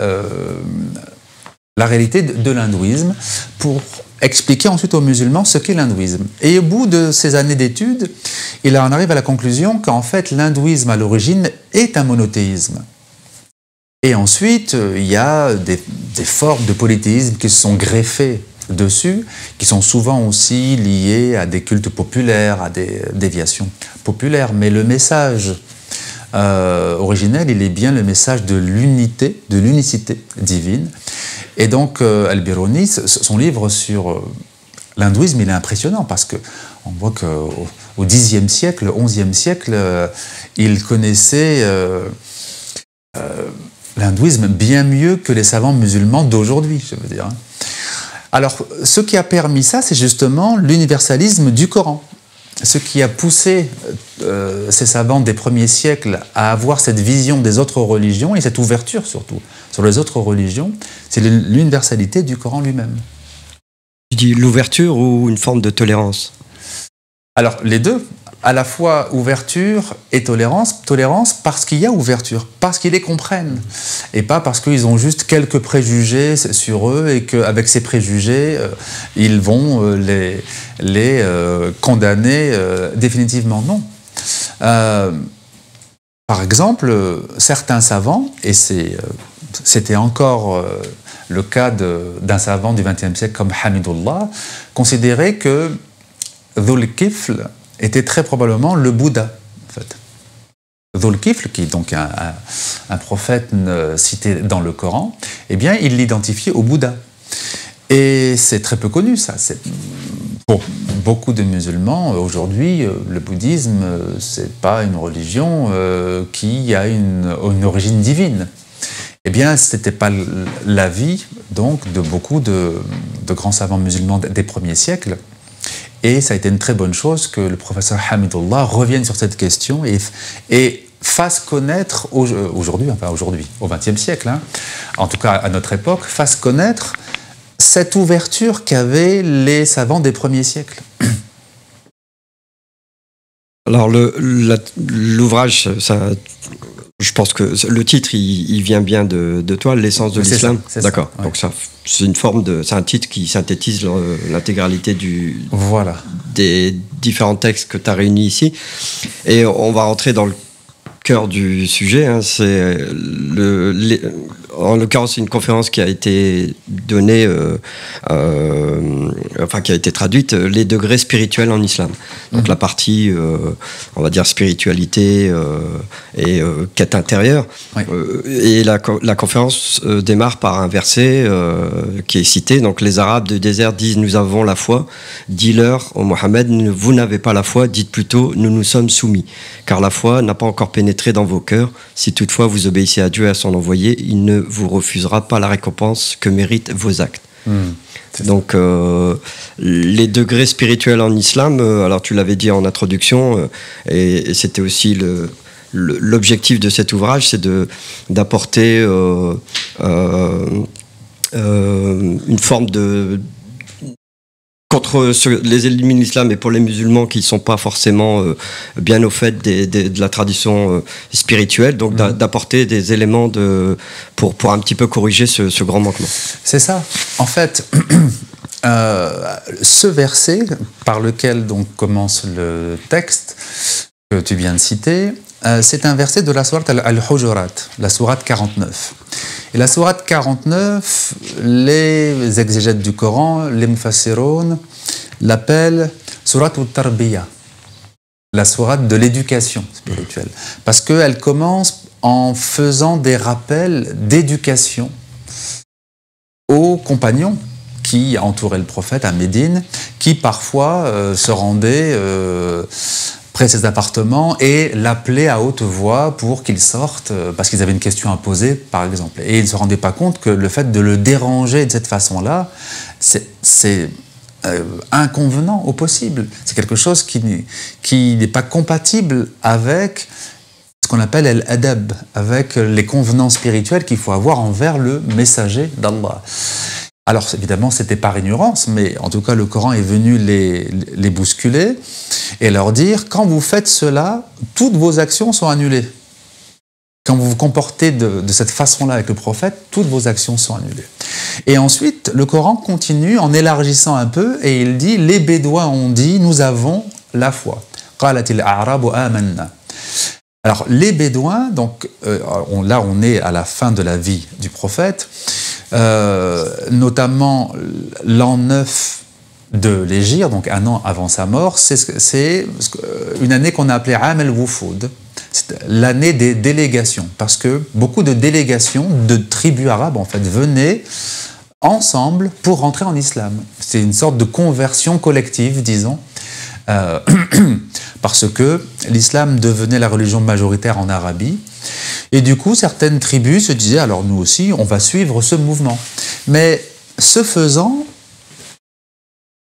la réalité de l'hindouisme pour expliquer ensuite aux musulmans ce qu'est l'hindouisme. Et au bout de ces années d'études, il en arrive à la conclusion qu'en fait l'hindouisme à l'origine est un monothéisme. Et ensuite, il y a des formes de polythéisme qui se sont greffées dessus, qui sont souvent aussi liées à des cultes populaires, à des déviations populaires. Mais le message originel, il est bien le message de l'unité, de l'unicité divine. Et donc, Al-Biruni, son livre sur l'hindouisme, il est impressionnant parce qu'on voit qu'au Xe siècle, au XIe siècle, il connaissait l'hindouisme bien mieux que les savants musulmans d'aujourd'hui, je veux dire. Alors, ce qui a permis ça, c'est justement l'universalisme du Coran. Ce qui a poussé ces savants des premiers siècles à avoir cette vision des autres religions et cette ouverture surtout sur les autres religions, c'est l'universalité du Coran lui-même. Tu dis l'ouverture ou une forme de tolérance? Alors, les deux. À la fois ouverture et tolérance. Tolérance parce qu'il y a ouverture, parce qu'ils les comprennent. Et pas parce qu'ils ont juste quelques préjugés sur eux et qu'avec ces préjugés, ils vont les condamner définitivement. Non. Par exemple, certains savants, et c'était encore le cas d'un savant du XXe siècle comme Hamidullah, considéraient que Dhul Kifl était très probablement le Bouddha, en fait. Dhul Kifl, qui est donc un prophète cité dans le Coran, eh bien, il l'identifiait au Bouddha. Et c'est très peu connu, ça. Pour beaucoup de musulmans, aujourd'hui, le bouddhisme, c'est pas une religion qui a une origine divine. Eh bien, c'était pas l'avis, donc, de beaucoup de grands savants musulmans des premiers siècles. Et ça a été une très bonne chose que le professeur Hamidullah revienne sur cette question et fasse connaître aujourd'hui, au XXe siècle, hein, en tout cas à notre époque, fasse connaître cette ouverture qu'avaient les savants des premiers siècles. Alors l'ouvrage, ça, je pense que le titre, il vient bien de toi, l'essence de l'islam. D'accord. Ouais. Donc c'est un titre qui synthétise l'intégralité des différents textes que tu as réunis ici. Et on va rentrer dans le cœur du sujet. Hein, c'est en l'occurrence, c'est une conférence qui a été donnée, qui a été traduite, les degrés spirituels en islam. Donc la partie, on va dire, spiritualité et quête intérieure. Oui. Et la conférence démarre par un verset qui est cité. Donc les Arabes du désert disent « Nous avons la foi ». Dis-leur, ô Mohammed, vous n'avez pas la foi, dites plutôt « Nous nous sommes soumis ». Car la foi n'a pas encore pénétré dans vos cœurs. Si toutefois vous obéissez à Dieu et à son envoyé, il ne vous refusera pas la récompense que méritent vos actes. Donc les degrés spirituels en islam, alors tu l'avais dit en introduction, et c'était aussi l'objectif de cet ouvrage, c'est d'apporter une forme de contre les ennemis de l'islam et pour les musulmans qui ne sont pas forcément bien au fait de la tradition spirituelle, donc d'apporter des éléments pour un petit peu corriger ce grand manquement. C'est ça. En fait, ce verset par lequel donc commence le texte que tu viens de citer, c'est un verset de la sourate Al-Hujurat, la sourate 49. Et la sourate 49, les exégètes du Coran, les mufassiroun, l'appellent sourate Al-Tarbiya, la sourate de l'éducation spirituelle. Parce qu'elle commence en faisant des rappels d'éducation aux compagnons qui entouraient le prophète à Médine, qui parfois se rendaient près de ses appartements et l'appelaient à haute voix pour qu'il sorte parce qu'ils avaient une question à poser, par exemple. Et ils ne se rendaient pas compte que le fait de le déranger de cette façon-là, c'est inconvenant au possible. C'est quelque chose qui n'est pas compatible avec ce qu'on appelle l'adab, avec les convenances spirituelles qu'il faut avoir envers le messager d'Allah. Alors évidemment, c'était par ignorance, mais en tout cas, le Coran est venu les bousculer et leur dire, quand vous faites cela, toutes vos actions sont annulées. Quand vous vous comportez de cette façon-là avec le prophète, toutes vos actions sont annulées. Et ensuite, le Coran continue en élargissant un peu et il dit, les Bédouins ont dit, nous avons la foi. Qalatil a'rabu amanna. Alors, les Bédouins, donc là on est à la fin de la vie du prophète, notamment l'an 9 de l'Hégire, donc un an avant sa mort, c'est une année qu'on a appelée Am al-Wufud, l'année des délégations, parce que beaucoup de délégations de tribus arabes en fait venaient ensemble pour rentrer en islam. C'est une sorte de conversion collective, disons, parce que l'islam devenait la religion majoritaire en Arabie, et du coup certaines tribus se disaient alors nous aussi on va suivre ce mouvement. Mais ce faisant,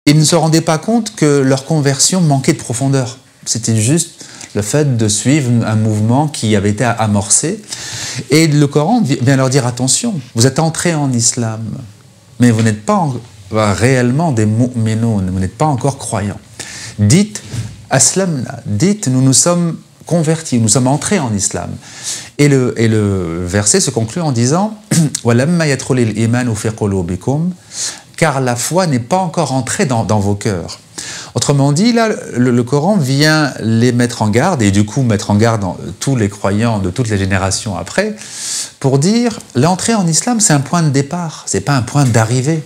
ils ne se rendaient pas compte que leur conversion manquait de profondeur. C'était juste le fait de suivre un mouvement qui avait été amorcé. Et le Coran vient leur dire attention, vous êtes entrés en islam, mais vous n'êtes pas réellement des mu'minoun, vous n'êtes pas encore croyants. Dites aslamna, dites nous nous sommes convertis, nous sommes entrés en islam. Et le verset se conclut en disant walamma yadkhulil imanu fi qulubikum, car la foi n'est pas encore entrée dans vos cœurs. Autrement dit, là, le Coran vient les mettre en garde, et du coup mettre en garde tous les croyants de toutes les générations après, pour dire, l'entrée en islam, c'est un point de départ, c'est pas un point d'arrivée.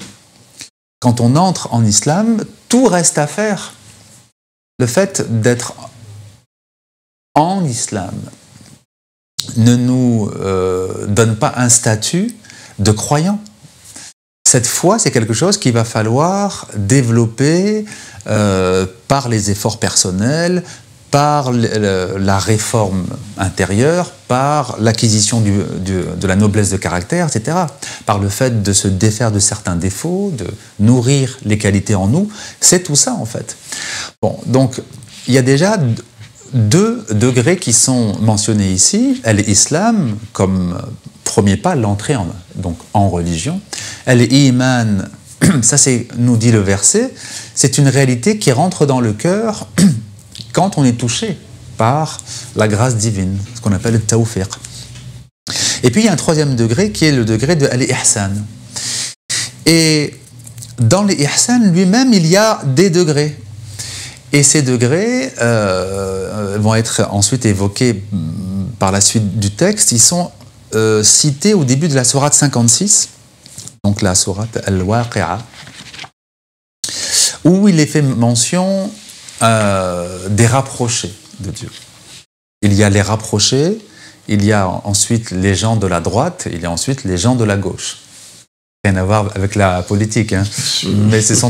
Quand on entre en islam, tout reste à faire. Le fait d'être en islam ne nous donne pas un statut de croyant. Cette foi, c'est quelque chose qu'il va falloir développer par les efforts personnels, par la réforme intérieure, par l'acquisition de la noblesse de caractère, etc. Par le fait de se défaire de certains défauts, de nourrir les qualités en nous. C'est tout ça, en fait. Bon, donc, il y a déjà 2 degrés qui sont mentionnés ici. L'islam, comme premier pas, l'entrée en religion. L'iman, ça c'est, nous dit le verset, c'est une réalité qui rentre dans le cœur quand on est touché par la grâce divine, ce qu'on appelle le tawfiq. Et puis il y a un 3e degré qui est le degré de l'ihsan. Et dans l'ihsan lui-même, il y a des degrés. Et ces degrés vont être ensuite évoqués par la suite du texte. Ils sont cités au début de la sourate 56, donc la sourate Al-Waqi'a, où il est fait mention des rapprochés de Dieu. Il y a les rapprochés, il y a ensuite les gens de la droite, il y a ensuite les gens de la gauche. Rien à voir avec la politique, hein. Mais c'est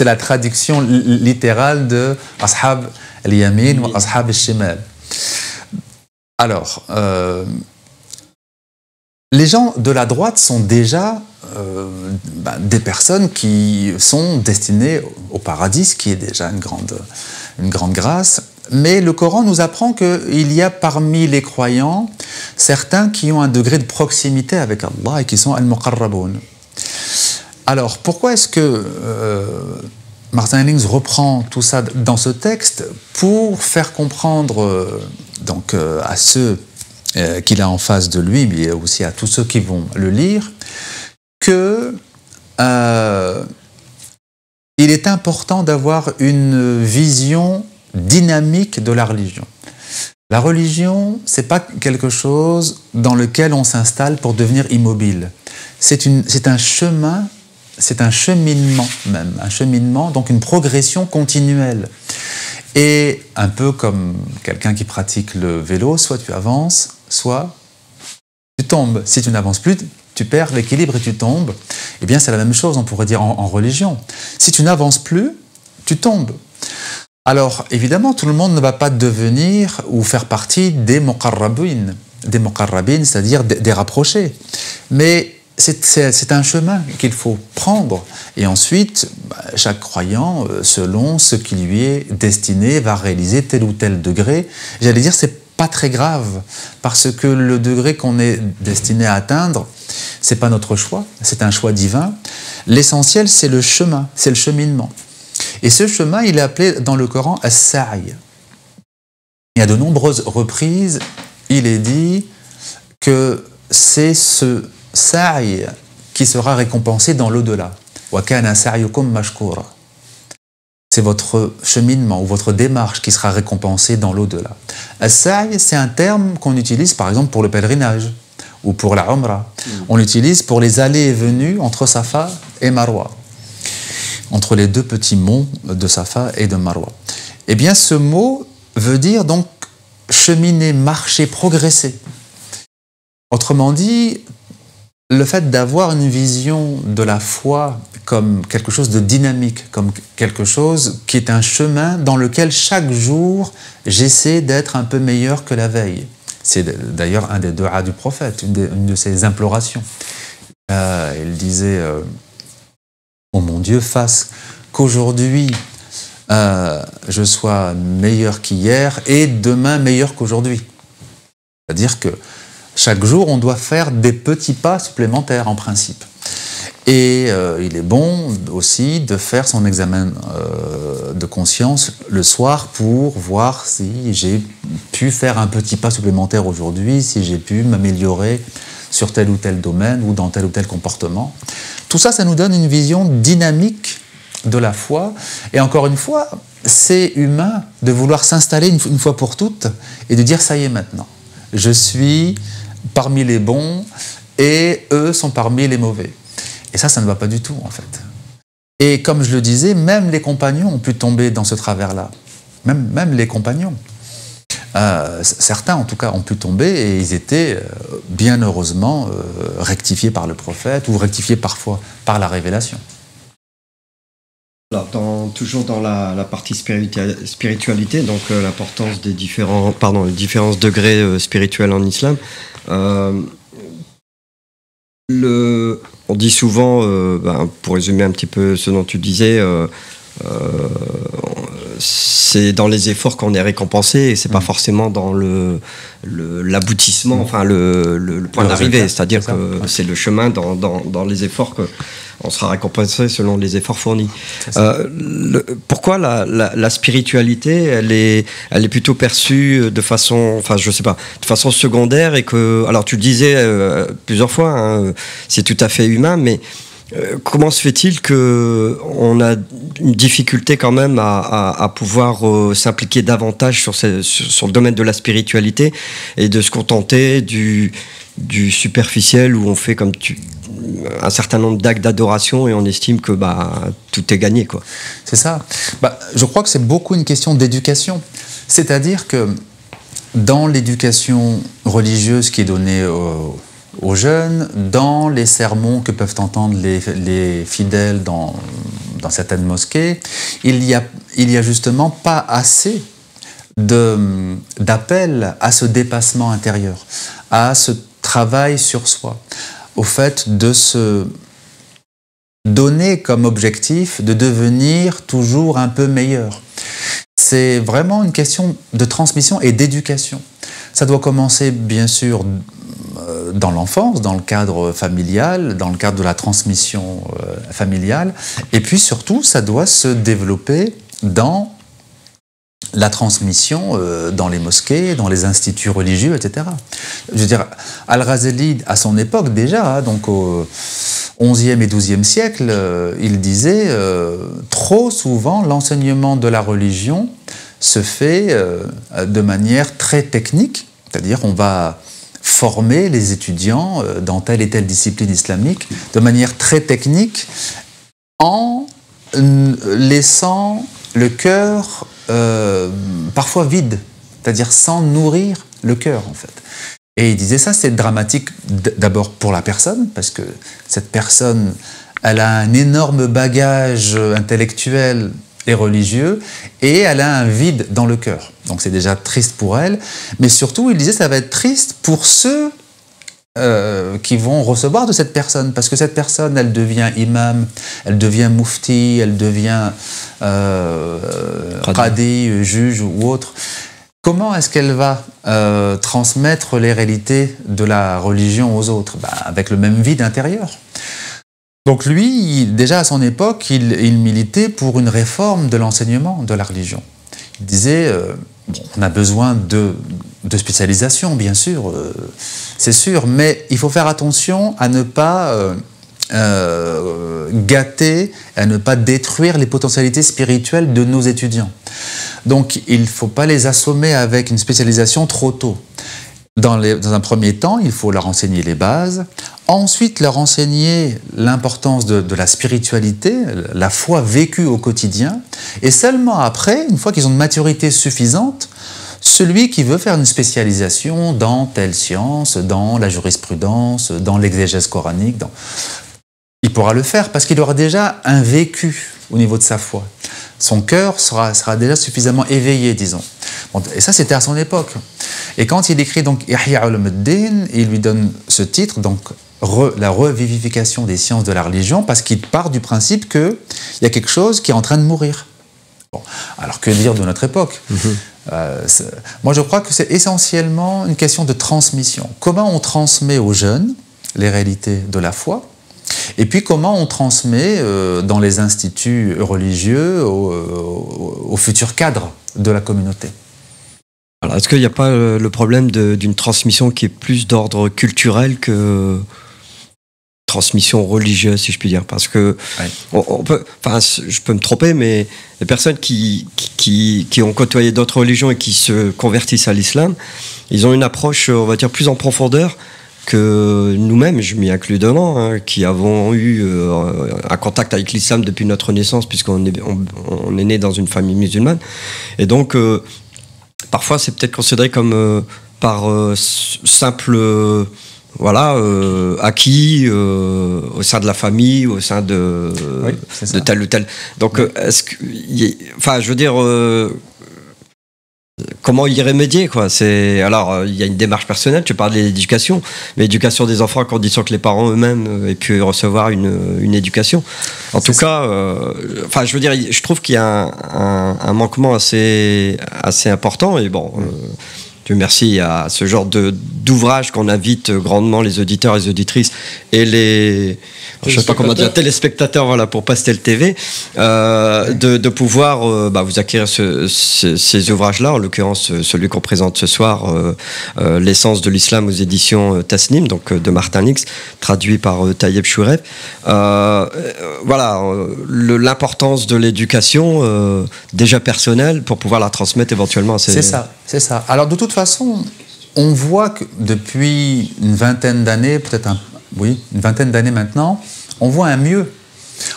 la traduction littérale de Ashab al-Yamin ou Ashab al-Shimal. Alors, les gens de la droite sont déjà des personnes qui sont destinées au paradis, ce qui est déjà une grande grâce. Mais le Coran nous apprend qu'il y a parmi les croyants certains qui ont un degré de proximité avec Allah et qui sont al-muqarraboun. Alors, pourquoi est-ce que Martin Hennings reprend tout ça dans ce texte pour faire comprendre à ceux qu'il a en face de lui, mais aussi à tous ceux qui vont le lire, que il est important d'avoir une vision dynamique de la religion. La religion, c'est pas quelque chose dans lequel on s'installe pour devenir immobile. C'est un chemin, c'est un cheminement même, donc une progression continuelle. Et un peu comme quelqu'un qui pratique le vélo, soit tu avances, soit tu tombes. Si tu n'avances plus, tu perds l'équilibre et tu tombes. Eh bien, c'est la même chose, on pourrait dire en religion. Si tu n'avances plus, tu tombes. Alors, évidemment, tout le monde ne va pas devenir ou faire partie des muqarrabin, c'est-à-dire des rapprochés. Mais c'est un chemin qu'il faut prendre. Et ensuite, chaque croyant, selon ce qui lui est destiné, va réaliser tel ou tel degré. J'allais dire, c'est pas très grave, parce que le degré qu'on est destiné à atteindre, c'est pas notre choix, c'est un choix divin. L'essentiel, c'est le chemin, c'est le cheminement. Et ce chemin, il est appelé dans le Coran as-sa'i. Il y a de nombreuses reprises, il est dit que c'est ce sa'i qui sera récompensé dans l'au-delà. Wa kana sa'yukum mashkoura. C'est votre cheminement ou votre démarche qui sera récompensée dans l'au-delà. As-sa'i, c'est un terme qu'on utilise par exemple pour le pèlerinage ou pour la Umrah. On l'utilise pour les allées et venues entre Safa et Marwa, entre les deux petits monts de Safa et de Marwa. Eh bien, ce mot veut dire donc cheminer, marcher, progresser. Autrement dit, le fait d'avoir une vision de la foi comme quelque chose de dynamique, comme quelque chose qui est un chemin dans lequel chaque jour j'essaie d'être un peu meilleur que la veille. C'est d'ailleurs un des du'a du prophète, une de ses implorations. Il disait oh mon Dieu, fasse qu'aujourd'hui je sois meilleur qu'hier et demain meilleur qu'aujourd'hui. C'est-à-dire que chaque jour, on doit faire des petits pas supplémentaires en principe. Et il est bon aussi de faire son examen de conscience le soir pour voir si j'ai pu faire un petit pas supplémentaire aujourd'hui, si j'ai pu m'améliorer sur tel ou tel domaine ou dans tel ou tel comportement. Tout ça, ça nous donne une vision dynamique de la foi. Et encore une fois, c'est humain de vouloir s'installer une fois pour toutes et de dire ça y est maintenant. Je suis parmi les bons et eux sont parmi les mauvais. Et ça ne va pas du tout en fait. Et comme je le disais, même les compagnons ont pu tomber dans ce travers-là. Même les compagnons. Certains en tout cas ont pu tomber et ils étaient bien heureusement rectifiés par le prophète ou rectifiés parfois par la révélation. Alors, toujours dans la partie spiritualité, donc l'importance des différents degrés spirituels en islam. On dit souvent, pour résumer un petit peu ce dont tu disais, c'est dans les efforts qu'on est récompensé et c'est pas forcément dans l'aboutissement, enfin le point d'arrivée. C'est-à-dire que c'est le chemin dans les efforts qu'on sera récompensé selon les efforts fournis. Pourquoi la spiritualité, elle est plutôt perçue de façon, enfin je sais pas, de façon secondaire et que, alors tu le disais plusieurs fois, hein, c'est tout à fait humain, mais comment se fait-il qu'on a une difficulté quand même à pouvoir s'impliquer davantage sur le domaine de la spiritualité et de se contenter du superficiel où on fait un certain nombre d'actes d'adoration et on estime que tout est gagné, quoi. C'est ça. Je crois que c'est beaucoup une question d'éducation. C'est-à-dire que dans l'éducation religieuse qui est donnée aux jeunes, dans les sermons que peuvent entendre les fidèles dans certaines mosquées, il y a justement pas assez d'appel à ce dépassement intérieur, à ce travail sur soi, au fait de se donner comme objectif de devenir toujours un peu meilleur. C'est vraiment une question de transmission et d'éducation. Ça doit commencer bien sûr dans l'enfance, dans le cadre familial, dans le cadre de la transmission familiale, et puis surtout ça doit se développer dans la transmission dans les mosquées, dans les instituts religieux, etc. Je veux dire, Al-Ghazali, à son époque déjà, donc au XIe et XIIe siècle, il disait trop souvent l'enseignement de la religion se fait de manière très technique, c'est-à-dire on va former les étudiants dans telle et telle discipline islamique de manière très technique en laissant le cœur parfois vide, c'est-à-dire sans nourrir le cœur en fait. Et il disait ça, c'est dramatique d'abord pour la personne, parce que cette personne, elle a un énorme bagage intellectuel et religieux, et elle a un vide dans le cœur. Donc c'est déjà triste pour elle, mais surtout, il disait, ça va être triste pour ceux qui vont recevoir de cette personne, parce que cette personne, elle devient imam, elle devient mufti, elle devient qadi, juge ou autre. comment est-ce qu'elle va transmettre les réalités de la religion aux autres? Avec le même vide intérieur. Donc lui, déjà à son époque, il militait pour une réforme de l'enseignement de la religion. Il disait, on a besoin de spécialisation, bien sûr, c'est sûr, mais il faut faire attention à ne pas gâter, à ne pas détruire les potentialités spirituelles de nos étudiants. Donc il ne faut pas les assommer avec une spécialisation trop tôt. Dans un premier temps, il faut leur enseigner les bases, ensuite leur enseigner l'importance de la spiritualité, la foi vécue au quotidien, et seulement après, une fois qu'ils ont une maturité suffisante, celui qui veut faire une spécialisation dans telle science, dans la jurisprudence, dans l'exégèse coranique, il pourra le faire parce qu'il aura déjà un vécu au niveau de sa foi. Son cœur sera déjà suffisamment éveillé, disons. Bon, et ça, c'était à son époque. Et quand il écrit donc Ihya Ulumuddin, il lui donne ce titre, donc la revivification des sciences de la religion, parce qu'il part du principe qu'il y a quelque chose qui est en train de mourir. Bon, alors que dire de notre époque? Moi, je crois que c'est essentiellement une question de transmission. Comment on transmet aux jeunes les réalités de la foi? Et puis comment on transmet dans les instituts religieux aux futurs cadres de la communauté? Alors, est-ce qu'il n'y a pas le problème d'une transmission qui est plus d'ordre culturel que transmission religieuse, si je puis dire? Parce que on peut, enfin, je peux me tromper, mais les personnes qui ont côtoyé d'autres religions et qui se convertissent à l'islam, ils ont une approche, on va dire, plus en profondeur que nous-mêmes, je m'y inclus dedans, qui avons eu un contact avec l'islam depuis notre naissance, puisqu'on est né dans une famille musulmane. Et donc, parfois, c'est peut-être considéré comme par simple acquis au sein de la famille, au sein de tel ou tel. Donc, est-ce que, enfin, je veux dire, comment y remédier, quoi? Alors, il y a une démarche personnelle, tu parles de l'éducation, mais l'éducation des enfants à condition que les parents eux-mêmes aient pu recevoir une éducation. En tout cas, je veux dire, je trouve qu'il y a un manquement assez important, et bon, Dieu merci, il y a ce genre d'ouvrage qu'on invite grandement les auditeurs et les auditrices et les je sais pas comment dire, téléspectateurs, voilà, pour Pastel TV, de pouvoir vous acquérir ces ouvrages-là, en l'occurrence celui qu'on présente ce soir, L'essence de l'islam aux éditions Tasnim, donc de Martin Lynx, traduit par Tayeb Choureb. Voilà, l'importance de l'éducation déjà personnelle pour pouvoir la transmettre éventuellement à ces... C'est ça. Alors de toute façon, on voit que depuis une vingtaine d'années, une vingtaine d'années maintenant, on voit un mieux.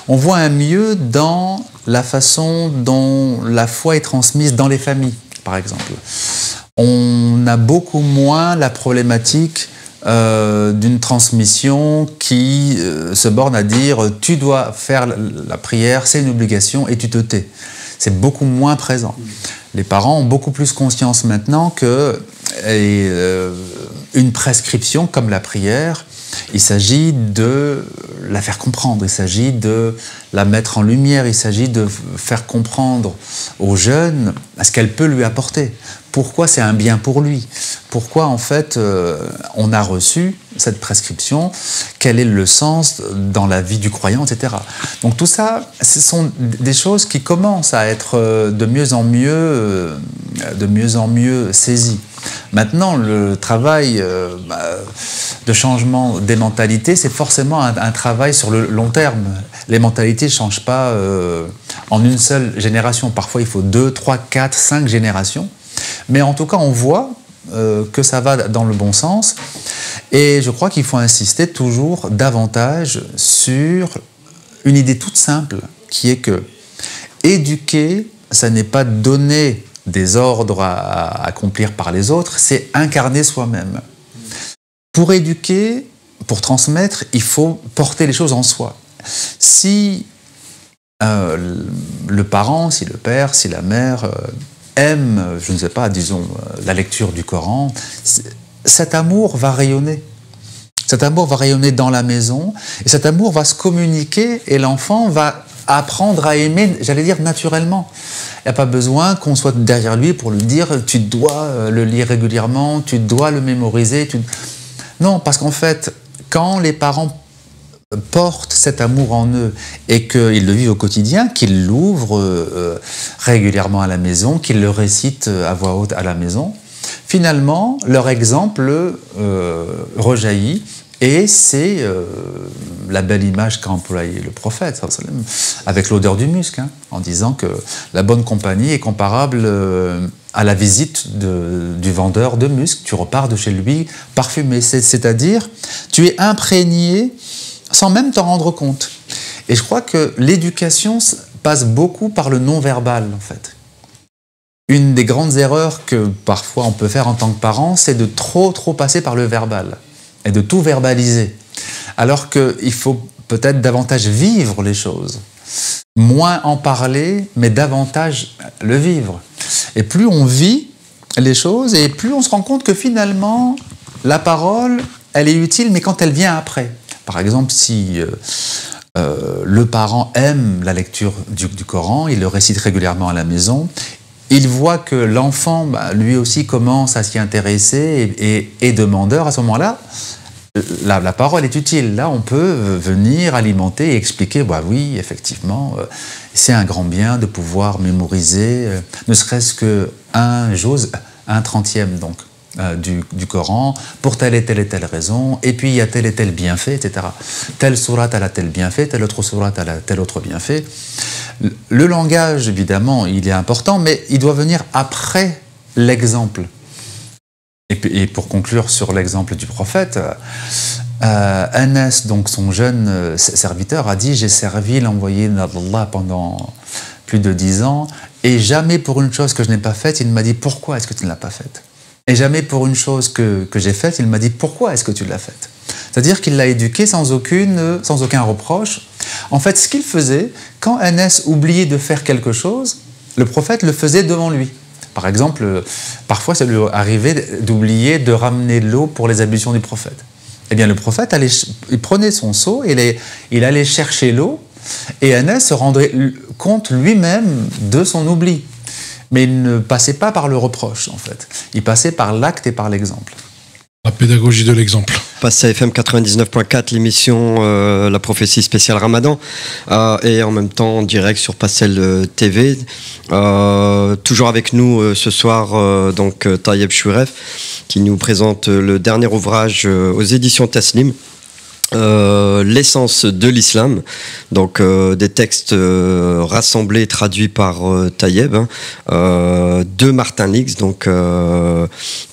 On voit un mieux dans la façon dont la foi est transmise dans les familles, par exemple. On a beaucoup moins la problématique d'une transmission qui se borne à dire « tu dois faire la prière, c'est une obligation et tu te tais ». C'est beaucoup moins présent. Les parents ont beaucoup plus conscience maintenant que une prescription comme la prière, il s'agit de la faire comprendre, il s'agit de la mettre en lumière, il s'agit de faire comprendre aux jeunes ce qu'elle peut lui apporter. Pourquoi c'est un bien pour lui? Pourquoi, en fait, on a reçu cette prescription? Quel est le sens dans la vie du croyant, etc. Donc tout ça, ce sont des choses qui commencent à être de mieux en mieux saisies. Maintenant, le travail de changement des mentalités, c'est forcément un travail sur le long terme. Les mentalités ne changent pas en une seule génération. Parfois, il faut 2, 3, 4, 5 générations. Mais en tout cas, on voit que ça va dans le bon sens. Et je crois qu'il faut insister toujours davantage sur une idée toute simple, qui est que éduquer, ça n'est pas donner des ordres à accomplir par les autres, c'est incarner soi-même. Pour éduquer, pour transmettre, il faut porter les choses en soi. Si le parent, si le père, si la mère aime, je ne sais pas, disons, la lecture du Coran, cet amour va rayonner. Cet amour va rayonner dans la maison, et cet amour va se communiquer, et l'enfant va apprendre à aimer, j'allais dire naturellement. Il n'y a pas besoin qu'on soit derrière lui pour lui dire « tu dois le lire régulièrement, tu dois le mémoriser ». Non, parce qu'en fait, quand les parents portent cet amour en eux et qu'ils le vivent au quotidien, qu'ils l'ouvrent régulièrement à la maison, qu'ils le récitent à voix haute à la maison, finalement, leur exemple rejaillit. Et c'est la belle image qu'a employée le prophète, avec l'odeur du musc, en disant que la bonne compagnie est comparable à la visite du vendeur de musc. Tu repars de chez lui parfumé, c'est-à-dire tu es imprégné sans même t'en rendre compte. Et je crois que l'éducation passe beaucoup par le non-verbal, en fait. Une des grandes erreurs que parfois on peut faire en tant que parent, c'est de trop passer par le verbal et de tout verbaliser. Alors qu'il faut peut-être davantage vivre les choses. Moins en parler, mais davantage le vivre. Et plus on vit les choses, et plus on se rend compte que finalement, la parole, elle est utile, mais quand elle vient après. Par exemple, si le parent aime la lecture du Coran, il le récite régulièrement à la maison, il voit que l'enfant, lui aussi, commence à s'y intéresser et est demandeur. À ce moment-là, la parole est utile. Là, on peut venir alimenter et expliquer, oui, effectivement, c'est un grand bien de pouvoir mémoriser, ne serait-ce qu'un juz, un 30e, donc. Du Coran, pour telle et telle raison, et puis il y a tel et tel bienfait, etc. Telle sourate elle a tel bienfait, telle autre sourate elle a tel autre bienfait. Le langage, évidemment, il est important, mais il doit venir après l'exemple. Et pour conclure sur l'exemple du prophète, Anas, donc son jeune serviteur, a dit « J'ai servi l'envoyé d'Allah pendant plus de 10 ans, et jamais pour une chose que je n'ai pas faite, il m'a dit « Pourquoi est-ce que tu ne l'as pas faite ?» Et jamais pour une chose que j'ai faite, il m'a dit « Pourquoi est-ce que tu l'as faite ?» C'est-à-dire qu'il l'a éduqué sans aucun reproche. En fait, ce qu'il faisait, quand Anas oubliait de faire quelque chose, le prophète le faisait devant lui. Par exemple, parfois ça lui arrivait d'oublier de ramener de l'eau pour les ablutions du prophète. Eh bien, le prophète, il prenait son seau et il allait chercher l'eau, et Anas se rendait compte lui-même de son oubli. Mais il ne passait pas par le reproche, en fait. Il passait par l'acte et par l'exemple. La pédagogie de l'exemple. Passe à FM 99.4, l'émission La prophétie spéciale Ramadan, et en même temps en direct sur Passel TV. Toujours avec nous ce soir, donc Tayeb Chouref, qui nous présente le dernier ouvrage aux éditions Tasnim. L'essence de l'islam, donc des textes rassemblés, traduits par Tayeb, de Martin Lix, donc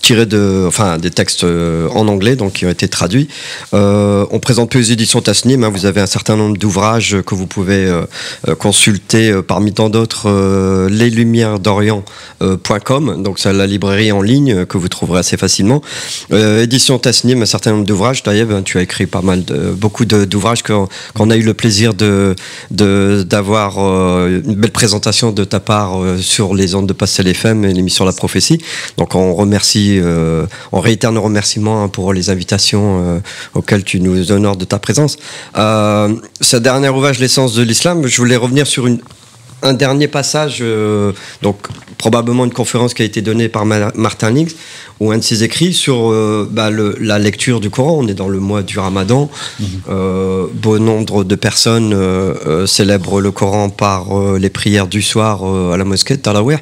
tirés des textes en anglais, donc qui ont été traduits. On présente plus les éditions Tasnim, vous avez un certain nombre d'ouvrages que vous pouvez consulter, parmi tant d'autres, leslumièresdorient.com, donc c'est la librairie en ligne que vous trouverez assez facilement. Édition Tasnim, un certain nombre d'ouvrages. Tayeb, tu as écrit beaucoup d'ouvrages qu'on a eu le plaisir d'avoir une belle présentation de ta part sur les ondes de Passel FM et l'émission La Prophétie. Donc on réitère nos remerciements pour les invitations auxquelles tu nous honores de ta présence. Ce dernier ouvrage, L'essence de l'islam, je voulais revenir sur un dernier passage, donc probablement une conférence qui a été donnée par Martin Lix, ou un de ses écrits sur la lecture du Coran. On est dans le mois du Ramadan. Bon nombre de personnes célèbrent le Coran par les prières du soir à la mosquée de Tarawih.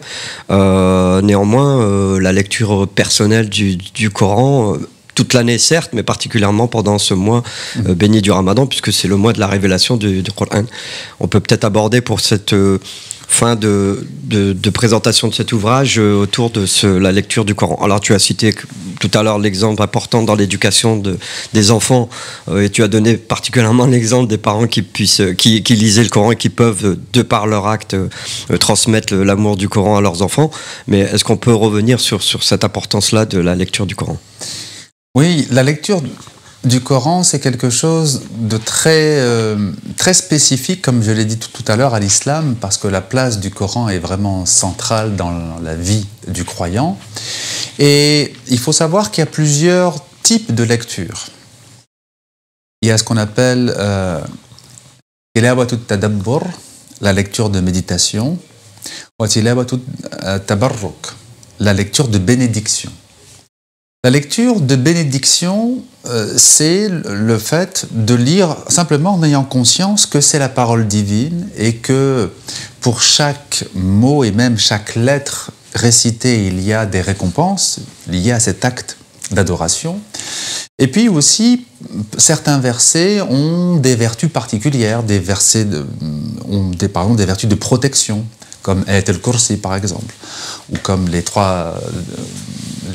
Néanmoins, la lecture personnelle du Coran, toute l'année certes, mais particulièrement pendant ce mois béni du Ramadan, puisque c'est le mois de la révélation du Coran. On peut peut-être aborder pour cette fin de présentation de cet ouvrage autour de la lecture du Coran. Alors tu as cité tout à l'heure l'exemple important dans l'éducation des enfants, et tu as donné particulièrement l'exemple des parents qui lisaient le Coran et qui peuvent, de par leur acte, transmettre l'amour du Coran à leurs enfants. Mais est-ce qu'on peut revenir sur cette importance-là de la lecture du Coran ? Oui, la lecture du Coran, c'est quelque chose de très spécifique, comme je l'ai dit tout à l'heure, à l'islam, parce que la place du Coran est vraiment centrale dans la vie du croyant. Et il faut savoir qu'il y a plusieurs types de lecture. Il y a ce qu'on appelle tilawatut tadabbur, la lecture de méditation, la lecture de bénédiction. La lecture de bénédiction, c'est le fait de lire simplement en ayant conscience que c'est la parole divine et que pour chaque mot et même chaque lettre récitée, il y a des récompenses liées à cet acte d'adoration. Et puis aussi, certains versets ont des vertus particulières, des versets ont des vertus de protection, comme Ayat al-Kursi par exemple, ou comme les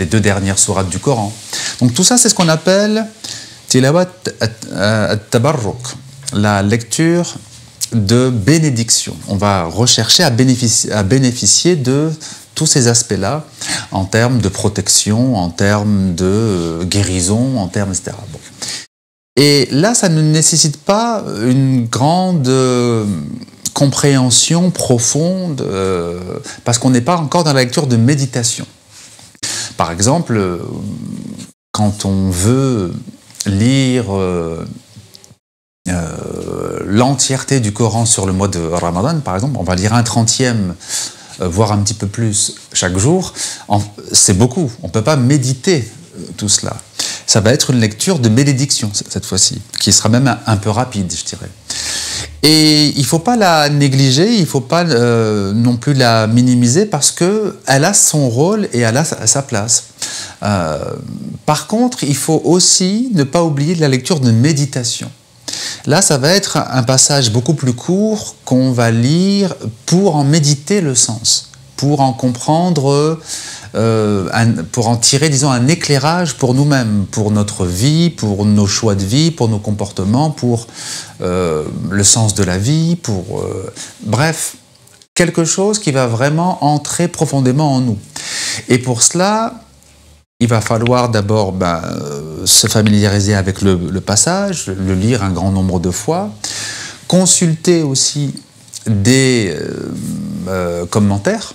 2 dernières sourates du Coran. Donc tout ça, c'est ce qu'on appelle tilawat at-tabarruk, la lecture de bénédiction. On va rechercher à bénéficier de tous ces aspects-là, en termes de protection, en termes de guérison, en termes, etc. Bon. Et là, ça ne nécessite pas une grande compréhension profonde, parce qu'on n'est pas encore dans la lecture de méditation. Par exemple, quand on veut lire l'entièreté du Coran sur le mois de Ramadan, par exemple, on va lire un 30e, voire un petit peu plus chaque jour, c'est beaucoup. On ne peut pas méditer tout cela. Ça va être une lecture de bénédiction cette fois-ci, qui sera même un peu rapide, je dirais. Et il ne faut pas la négliger, il ne faut pas non plus la minimiser, parce qu'elle a son rôle et elle a sa place. Par contre, il faut aussi ne pas oublier la lecture de méditation. Là, ça va être un passage beaucoup plus court qu'on va lire pour en méditer le sens, pour en comprendre, pour en tirer, disons, un éclairage pour nous-mêmes, pour notre vie, pour nos choix de vie, pour nos comportements, pour le sens de la vie, bref, quelque chose qui va vraiment entrer profondément en nous. Et pour cela, il va falloir d'abord se familiariser avec le passage, le lire un grand nombre de fois, consulter aussi des commentaires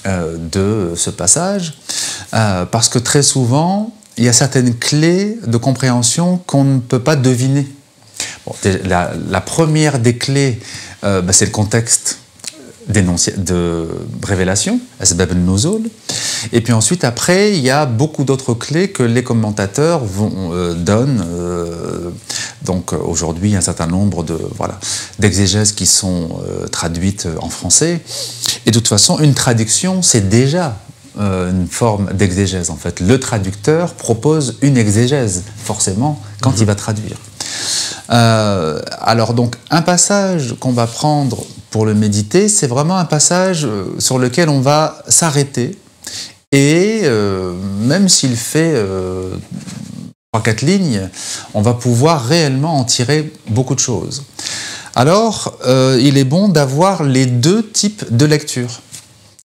de ce passage, parce que très souvent, il y a certaines clés de compréhension qu'on ne peut pas deviner. Bon, la première des clés, c'est le contexte de révélation, Asbab al-Nuzul. Et puis ensuite, après, il y a beaucoup d'autres clés que les commentateurs donnent. Donc aujourd'hui, il y a un certain nombre d'exégèses qui sont traduites en français. Et de toute façon, une traduction, c'est déjà une forme d'exégèse. En fait, le traducteur propose une exégèse, forcément, quand il va traduire. Alors donc, un passage qu'on va prendre pour le méditer, c'est vraiment un passage sur lequel on va s'arrêter. Et même s'il fait 3-4 lignes, on va pouvoir réellement en tirer beaucoup de choses. Alors, il est bon d'avoir les 2 types de lecture.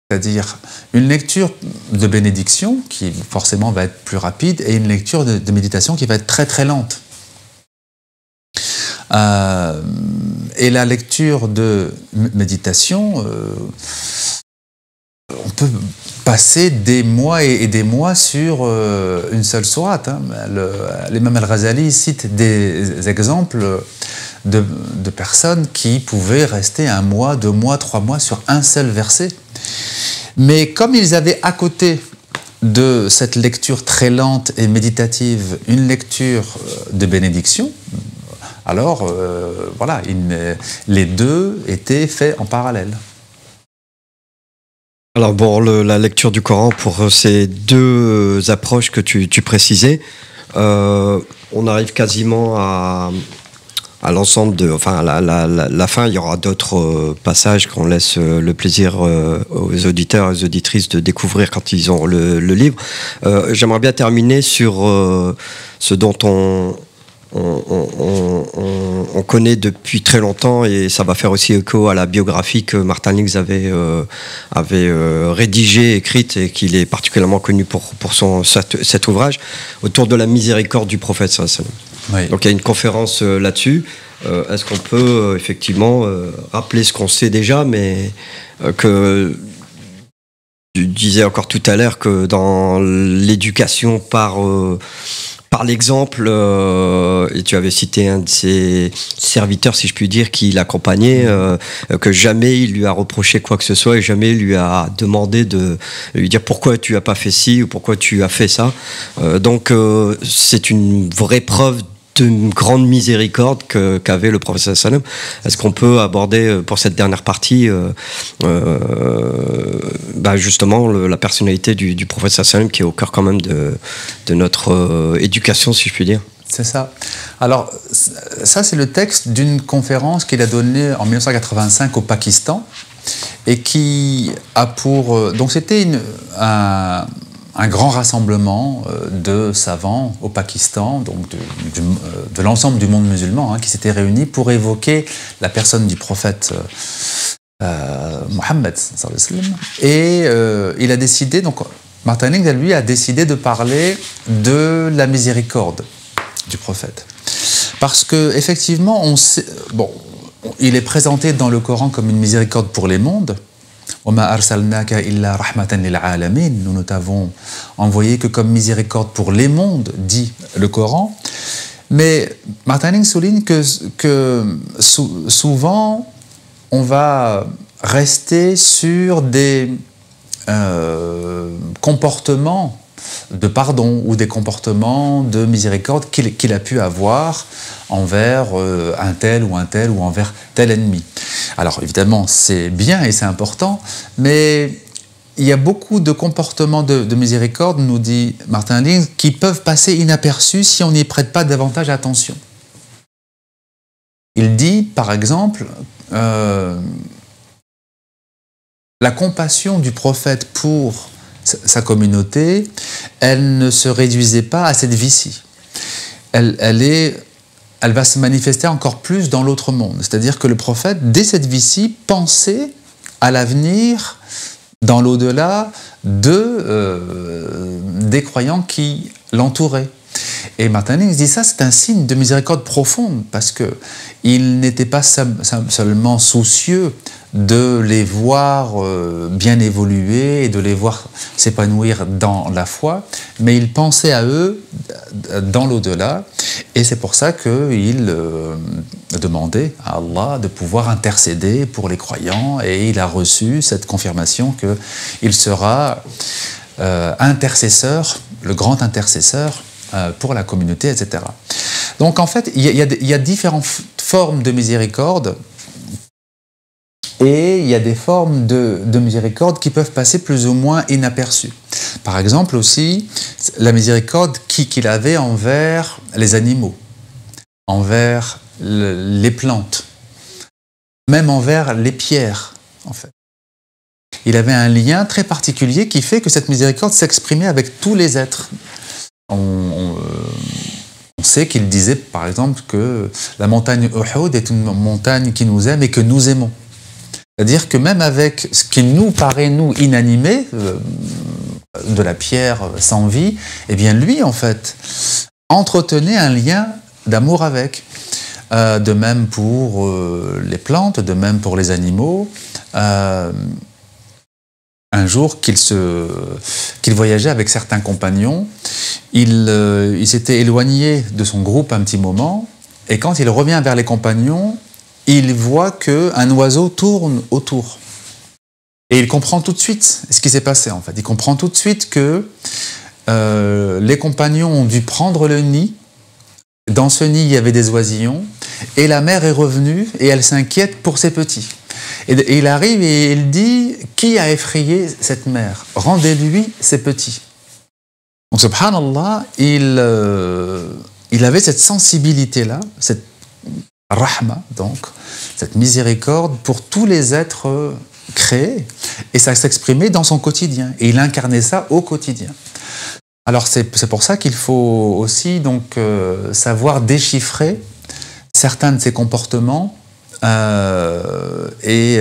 C'est-à-dire une lecture de bénédiction, qui forcément va être plus rapide, et une lecture de méditation qui va être très très lente. Et la lecture de méditation, on peut passer des mois et des mois sur une seule sourate. L'imam al-Ghazali cite des exemples de personnes qui pouvaient rester 1 mois, 2 mois, 3 mois sur un seul verset. Mais comme ils avaient à côté de cette lecture très lente et méditative une lecture de bénédiction, alors les 2 étaient faits en parallèle. Alors bon, la lecture du Coran, pour ces 2 approches que tu précisais, on arrive quasiment à l'ensemble la fin. Il y aura d'autres passages qu'on laisse le plaisir aux auditeurs et aux auditrices de découvrir quand ils ont le livre. J'aimerais bien terminer sur ce dont on connaît depuis très longtemps, et ça va faire aussi écho à la biographie que Martin Lings avait rédigée, écrite, et qu'il est particulièrement connu pour cet ouvrage, autour de la miséricorde du prophète sallallahu alayhi wa sallam. Oui. Donc il y a une conférence là-dessus. Est-ce qu'on peut effectivement rappeler ce qu'on sait déjà, mais que tu disais encore tout à l'heure que dans l'éducation par par l'exemple, et tu avais cité un de ses serviteurs, si je puis dire, qui l'accompagnait, que jamais il lui a reproché quoi que ce soit et jamais il lui a demandé de lui dire pourquoi tu as pas fait ci ou pourquoi tu as fait ça. Donc c'est une vraie preuve d'une grande miséricorde qu'avait le prophète sallam. Est-ce qu'on peut aborder pour cette dernière partie justement la personnalité du prophète sallam qui est au cœur quand même de notre éducation, si je puis dire? C'est ça. Alors, ça c'est le texte d'une conférence qu'il a donnée en 1985 au Pakistan et qui a pour... donc c'était un grand rassemblement de savants au Pakistan, donc de l'ensemble du monde musulman, qui s'étaient réunis pour évoquer la personne du prophète Mohammed. Et il a décidé, donc Martin Hingst, lui, a décidé de parler de la miséricorde du prophète. Parce qu'effectivement, il est présenté dans le Coran comme une miséricorde pour les mondes. Nous ne t'avons envoyé que comme miséricorde pour les mondes, dit le Coran. Mais Martin Hingst souligne que souvent, on va rester sur des comportements de pardon ou des comportements de miséricorde qu'il a pu avoir envers un tel ou envers tel ennemi. Alors évidemment c'est bien et c'est important, mais il y a beaucoup de comportements de miséricorde, nous dit Martin Hingst, qui peuvent passer inaperçus si on n'y prête pas davantage attention. Il dit par exemple la compassion du prophète pour sa communauté, elle ne se réduisait pas à cette vie-ci. Elle va se manifester encore plus dans l'autre monde. C'est-à-dire que le prophète, dès cette vie-ci, pensait à l'avenir, dans l'au-delà, des croyants qui l'entouraient. Et Martin Hingst dit ça, c'est un signe de miséricorde profonde, parce qu'il n'était pas seulement soucieux de les voir bien évoluer et de les voir s'épanouir dans la foi, mais il pensait à eux dans l'au-delà, et c'est pour ça qu'il demandait à Allah de pouvoir intercéder pour les croyants, et il a reçu cette confirmation qu'il sera intercesseur, le grand intercesseur pour la communauté, etc. Donc en fait, il y a différentes formes de miséricorde, et il y a des formes de miséricorde qui peuvent passer plus ou moins inaperçues. Par exemple aussi, la miséricorde qu'il avait envers les animaux, envers les plantes, même envers les pierres, en fait. Il avait un lien très particulier qui fait que cette miséricorde s'exprimait avec tous les êtres. On sait qu'il disait, par exemple, que la montagne Uhud est une montagne qui nous aime et que nous aimons. C'est-à-dire que même avec ce qui nous paraît, nous, inanimé, de la pierre sans vie, eh bien lui, en fait, entretenait un lien d'amour avec. De même pour les plantes, de même pour les animaux. Un jour qu'il voyageait avec certains compagnons, il s'était éloigné de son groupe un petit moment, et quand il revient vers les compagnons, il voit qu'un oiseau tourne autour. Et il comprend tout de suite ce qui s'est passé, en fait. Il comprend tout de suite que les compagnons ont dû prendre le nid. Dans ce nid, il y avait des oisillons, et la mère est revenue, et elle s'inquiète pour ses petits. Et il arrive et il dit, qui a effrayé cette mère? Rendez-lui ses petits. Donc, subhanallah, il avait cette sensibilité-là, cette rahma, donc, cette miséricorde pour tous les êtres créés, et ça s'exprimait dans son quotidien, et il incarnait ça au quotidien. Alors c'est pour ça qu'il faut aussi donc savoir déchiffrer certains de ces comportements, et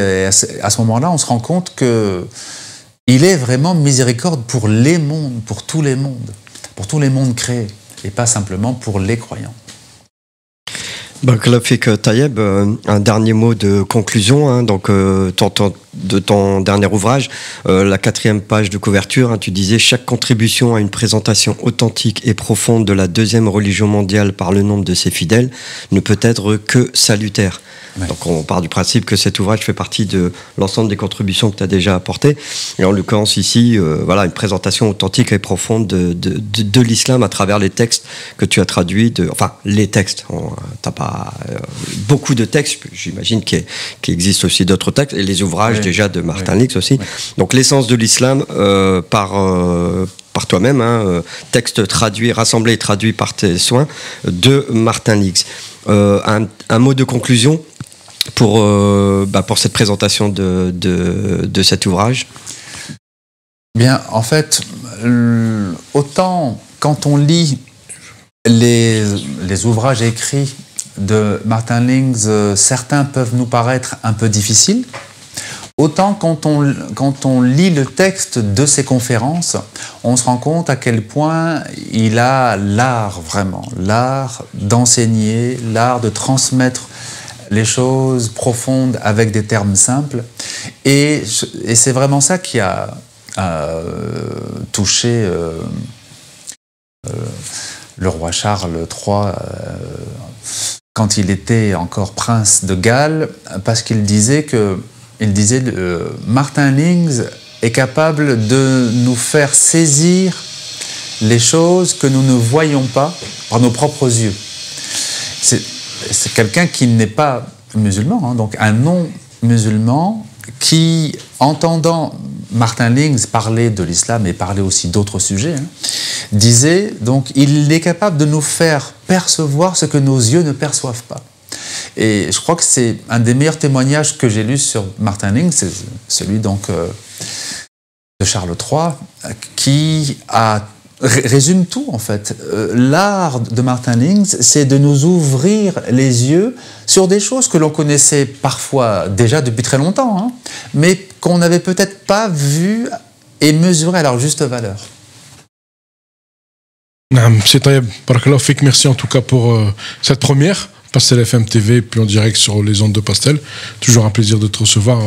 à ce moment-là, on se rend compte qu'il est vraiment miséricorde pour les mondes, pour tous les mondes créés, et pas simplement pour les croyants. Barakallahu fik Tayeb, un dernier mot de conclusion. Donc, de ton dernier ouvrage, la 4e page de couverture, hein, tu disais « Chaque contribution à une présentation authentique et profonde de la deuxième religion mondiale par le nombre de ses fidèles ne peut être que salutaire ». Ouais. Donc on part du principe que cet ouvrage fait partie de l'ensemble des contributions que tu as déjà apportées. Et en l'occurrence ici, voilà, une présentation authentique et profonde de l'islam à travers les textes que tu as traduits. Enfin, les textes. Tu n'as pas beaucoup de textes, j'imagine qu'il existe aussi d'autres textes, et les ouvrages déjà de Martin Lings aussi. Donc l'essence de l'islam par toi-même, hein, texte traduit, rassemblé et traduit par tes soins de Martin Lings. Un mot de conclusion pour cette présentation de cet ouvrage? Bien, en fait, autant quand on lit les ouvrages écrits de Martin Lings, certains peuvent nous paraître un peu difficiles, autant quand on lit le texte de ses conférences, on se rend compte à quel point il a l'art, vraiment, l'art d'enseigner, l'art de transmettre les choses profondes avec des termes simples. Et c'est vraiment ça qui a touché le roi Charles III quand il était encore prince de Galles, parce qu'il disait Martin Lings est capable de nous faire saisir les choses que nous ne voyons pas par nos propres yeux. C'est quelqu'un qui n'est pas musulman, hein, donc un non-musulman qui, entendant Martin Lings parler de l'islam et parler aussi d'autres sujets, hein, disait donc il est capable de nous faire percevoir ce que nos yeux ne perçoivent pas. Et je crois que c'est un des meilleurs témoignages que j'ai lu sur Martin Lings, c'est celui donc de Charles III, qui résume tout en fait. L'art de Martin Lings, c'est de nous ouvrir les yeux sur des choses que l'on connaissait parfois déjà depuis très longtemps, hein, mais qu'on n'avait peut-être pas vues et mesurées à leur juste valeur. C'est Tayeb, barakallahu fik, merci en tout cas pour cette première. Pastel FM TV, puis en direct sur les ondes de Pastel. Toujours un plaisir de te recevoir.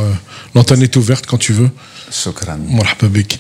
L'antenne est ouverte quand tu veux. Shukran. Marhaba bik.